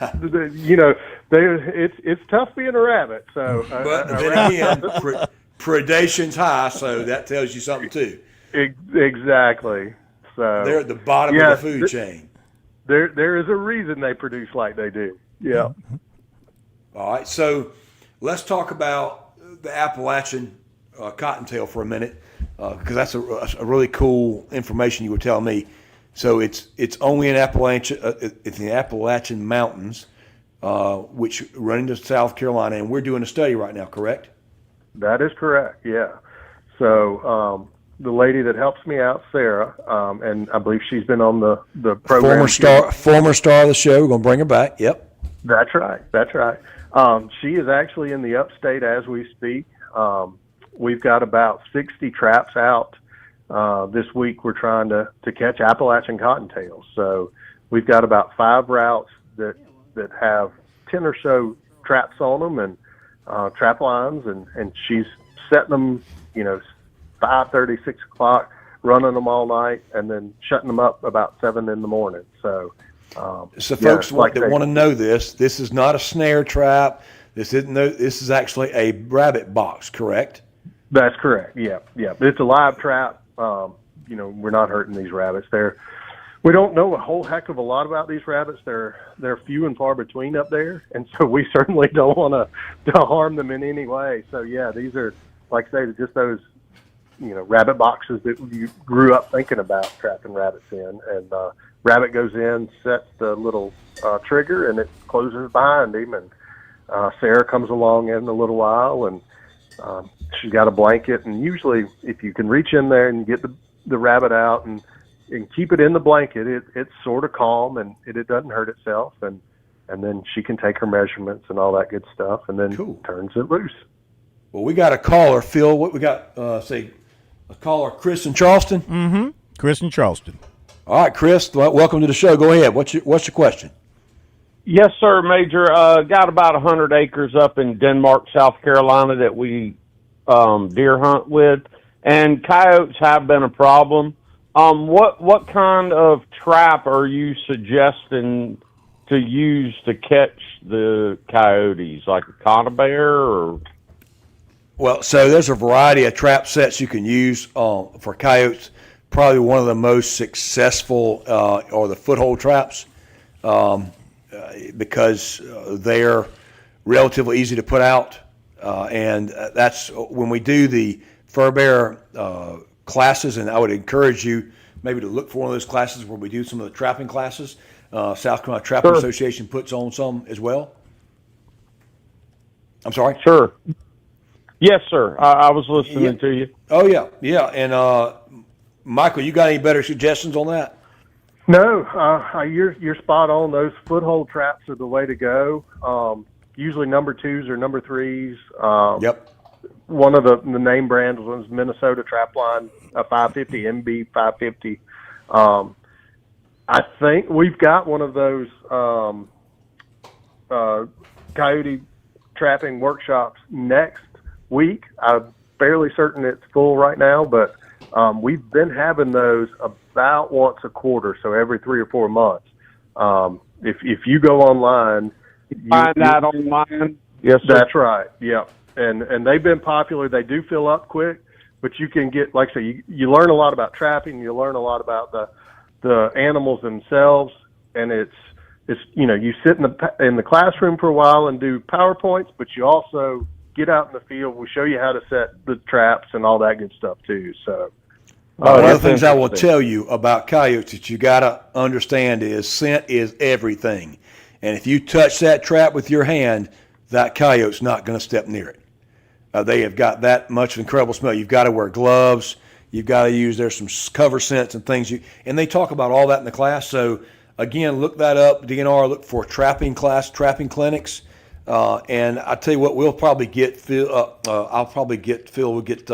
it's tough being a rabbit. So, but then again, predation's high, so that tells you something too. Exactly. So they're at the bottom of the food chain. There is a reason they produce like they do. Yeah. All right. So let's talk about the Appalachian cottontail for a minute, because that's a really cool information you were telling me. So it's only in Appalachia. It's in the Appalachian Mountains, which run into South Carolina, and we're doing a study right now. Correct? That is correct. Yeah. So the lady that helps me out, Sarah, and I believe she's been on the program. Former star of the show. We're gonna bring her back. Yep. That's right. She is actually in the upstate as we speak. We've got about 60 traps out this week we're trying to catch Appalachian cottontails. So we've got about 5 routes that have 10 or so traps on them and trap lines, and she's setting them, 5:30, 6 o'clock, running them all night, and then shutting them up about 7 in the morning. So, folks that want to know this is not a snare trap. This is actually a rabbit box, correct? That's correct. Yeah. It's a live trap. We're not hurting these rabbits. We don't know a whole heck of a lot about these rabbits. They're few and far between up there, and so we certainly don't want to harm them in any way. So yeah, these are, like I say, just those rabbit boxes that you grew up thinking about trapping rabbits in. And rabbit goes in, sets the little trigger, and it closes behind him. And Sarah comes along in a little while, and she's got a blanket. And usually, if you can reach in there and get the rabbit out and keep it in the blanket, it's sort of calm and it doesn't hurt itself. And then she can take her measurements and all that good stuff, and then turns it loose. Well, we got a caller, Phil. What we got? A caller, Chris in Charleston. Mm-hmm. Chris in Charleston. All right, Chris. Welcome to the show. Go ahead. What's your question? Yes, sir, Major. Got about 100 acres up in Denmark, South Carolina that we deer hunt with, and coyotes have been a problem. What kind of trap are you suggesting to use to catch the coyotes, like a conibear or? Well, so there's a variety of trap sets you can use for coyotes. Probably one of the most successful are the foothold traps because they're relatively easy to put out. And that's when we do the fur bear classes, and I would encourage you maybe to look for one of those classes where we do some of the trapping classes. South Carolina Trapping Association puts on some as well. I'm sorry? Sure. Yes, sir. I was listening to you. Oh, yeah. And Michael, you got any better suggestions on that? No, you're spot on. Those foothold traps are the way to go. Usually number 2s or number 3s. Yep. One of the name brands was Minnesota Trapline, a 550, MB 550. I think we've got one of those coyote trapping workshops next week. I'm fairly certain it's full right now, but we've been having those about once a quarter, so every 3 or 4 months. If you go online, find that online. Yes, sir. That's right. Yeah, and they've been popular. They do fill up quick, but you can get, like I say, you learn a lot about trapping. You learn a lot about the animals themselves, and it's you sit in the classroom for a while and do PowerPoints, but you also get out in the field. We show you how to set the traps and all that good stuff too. So one of the things I will tell you about coyotes that you got to understand is scent is everything. And if you touch that trap with your hand, that coyote's not going to step near it. They have got that much incredible smell. You've got to wear gloves. You've got to use, there's some cover scents and things. And they talk about all that in the class. So, again, look that up. DNR, look for trapping clinics. And I tell you what, we'll probably get Phil. We'll get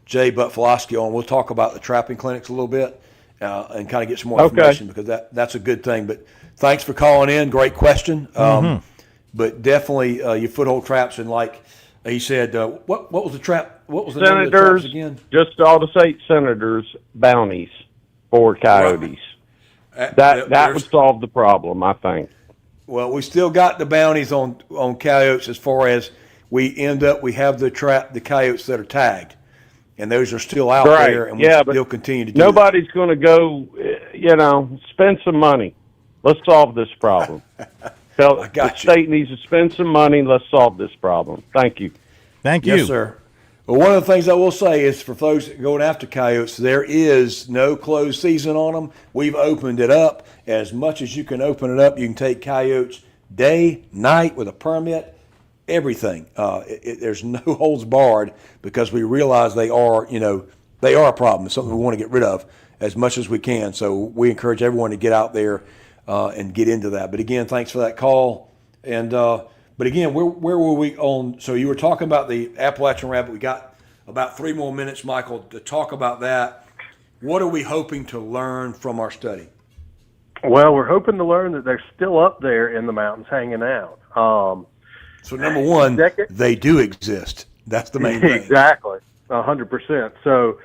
Jay Butt-Filosky on. We'll talk about the trapping clinics a little bit and kind of get some more information because that's a good thing. But thanks for calling in. Great question. But definitely your foothold traps, and like he said, what was the trap? What was the name of the traps again? Just all the state senators' bounties for coyotes. Right. That would solve the problem, I think. Well, we still got the bounties on coyotes as far as we have the coyotes that are tagged, and those are still out there, and we still continue to do nobody's going to go, spend some money. Let's solve this problem. The state needs to spend some money. Let's solve this problem. Thank you. Thank you. Yes, sir. Well, one of the things I will say is for folks going after coyotes, there is no closed season on them. We've opened it up. As much as you can open it up, you can take coyotes day, night with a permit, everything. There's no holds barred because we realize they are a problem. It's something we want to get rid of as much as we can. So we encourage everyone to get out there and get into that. But again, thanks for that call. And but again, where were we on? So you were talking about the Appalachian rabbit. We got about 3 more minutes, Michael, to talk about that. What are we hoping to learn from our study? Well, we're hoping to learn that they're still up there in the mountains hanging out. So number one, they do exist. That's the main thing. Exactly, 100%. So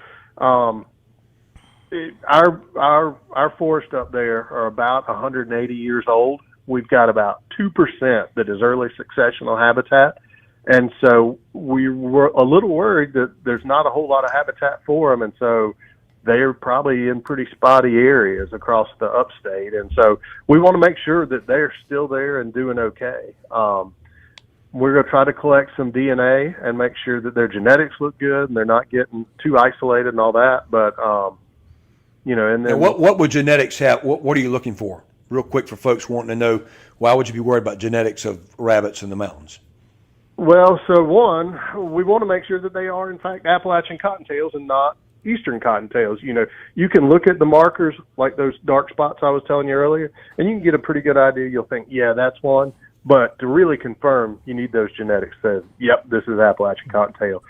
our forests up there are about 180 years old. We've got about 2% that is early successional habitat. And so we were a little worried that there's not a whole lot of habitat for them. And so they're probably in pretty spotty areas across the upstate. And so we want to make sure that they're still there and doing okay. We're going to try to collect some DNA and make sure that their genetics look good and they're not getting too isolated and all that. But, and then what would genetics have? What are you looking for? Real quick for folks wanting to know, why would you be worried about genetics of rabbits in the mountains? Well, so one, we want to make sure that they are, in fact, Appalachian cottontails and not eastern cottontails. You can look at the markers, like those dark spots I was telling you earlier, and you can get a pretty good idea. You'll think, yeah, that's one. But to really confirm, you need those genetics that, yep, this is Appalachian cottontail.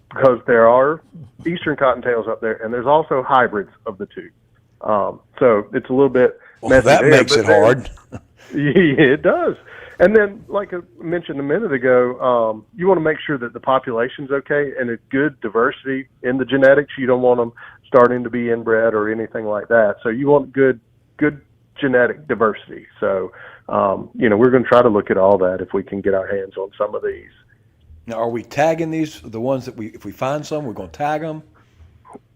Because there are eastern cottontails up there, and there's also hybrids of the two. So it's a little bit messy that there, makes it hard. Yeah, it does. And then, like I mentioned a minute ago, you want to make sure that the population's okay and a good diversity in the genetics. You don't want them starting to be inbred or anything like that. So you want good genetic diversity. So, we're going to try to look at all that if we can get our hands on some of these. Now, are we tagging these, the ones that if we find some, we're going to tag them?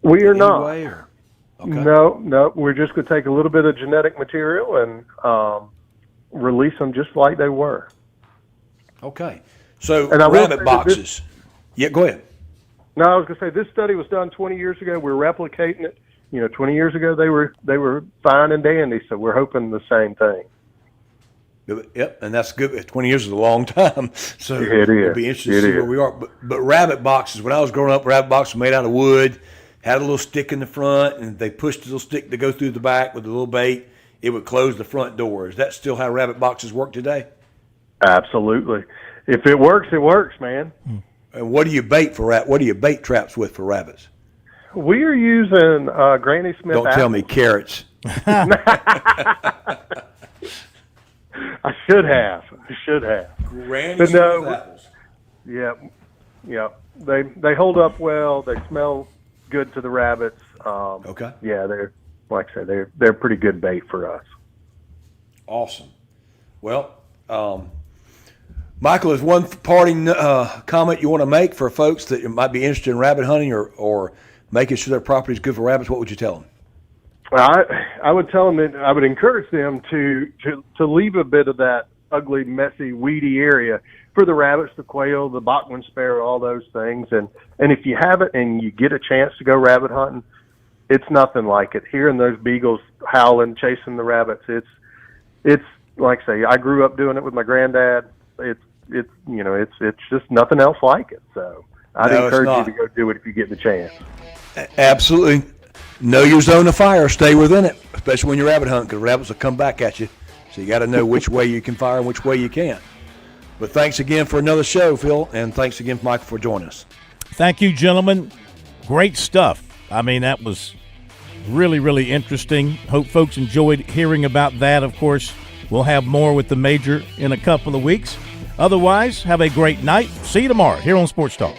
We are not. Okay. No, we're just going to take a little bit of genetic material and release them just like they were. Okay. So and rabbit boxes. Yeah, go ahead. No, I was going to say this study was done 20 years ago. We're replicating it. 20 years ago they were fine and dandy, so we're hoping the same thing. Yep, and that's good. 20 years is a long time, so it is. It'll be interesting to see where we are. But rabbit boxes, when I was growing up, rabbit boxes were made out of wood, had a little stick in the front, and they pushed the little stick to go through the back with a little bait. It would close the front door. Is that still how rabbit boxes work today? Absolutely. If it works, it works, man. And what do you bait for What do you bait traps with for rabbits? We are using Granny Smith. Don't tell me carrots. I should have. Granny Smith apples. Yeah. They hold up well. They smell good to the rabbits. Okay. Yeah, they're, like I said, they're pretty good bait for us. Awesome. Well, Michael, is one parting comment you want to make for folks that might be interested in rabbit hunting or making sure their property is good for rabbits? What would you tell them? I would tell them that I would encourage them to leave a bit of that ugly, messy, weedy area for the rabbits, the quail, the Bachman sparrow, all those things. And if you have it and you get a chance to go rabbit hunting, it's nothing like it. Hearing those beagles howling, chasing the rabbits, it's like I say, I grew up doing it with my granddad. It's just nothing else like it. So I'd encourage you to go do it if you get the chance. Absolutely. Know your zone of fire. Stay within it, especially when you're rabbit hunting, because rabbits will come back at you. So you got to know which way you can fire and which way you can't. But thanks again for another show, Phil, and thanks again, Michael, for joining us. Thank you, gentlemen. Great stuff. I mean, that was really, really interesting. Hope folks enjoyed hearing about that. Of course, we'll have more with the Major in a couple of weeks. Otherwise, have a great night. See you tomorrow here on Sports Talk.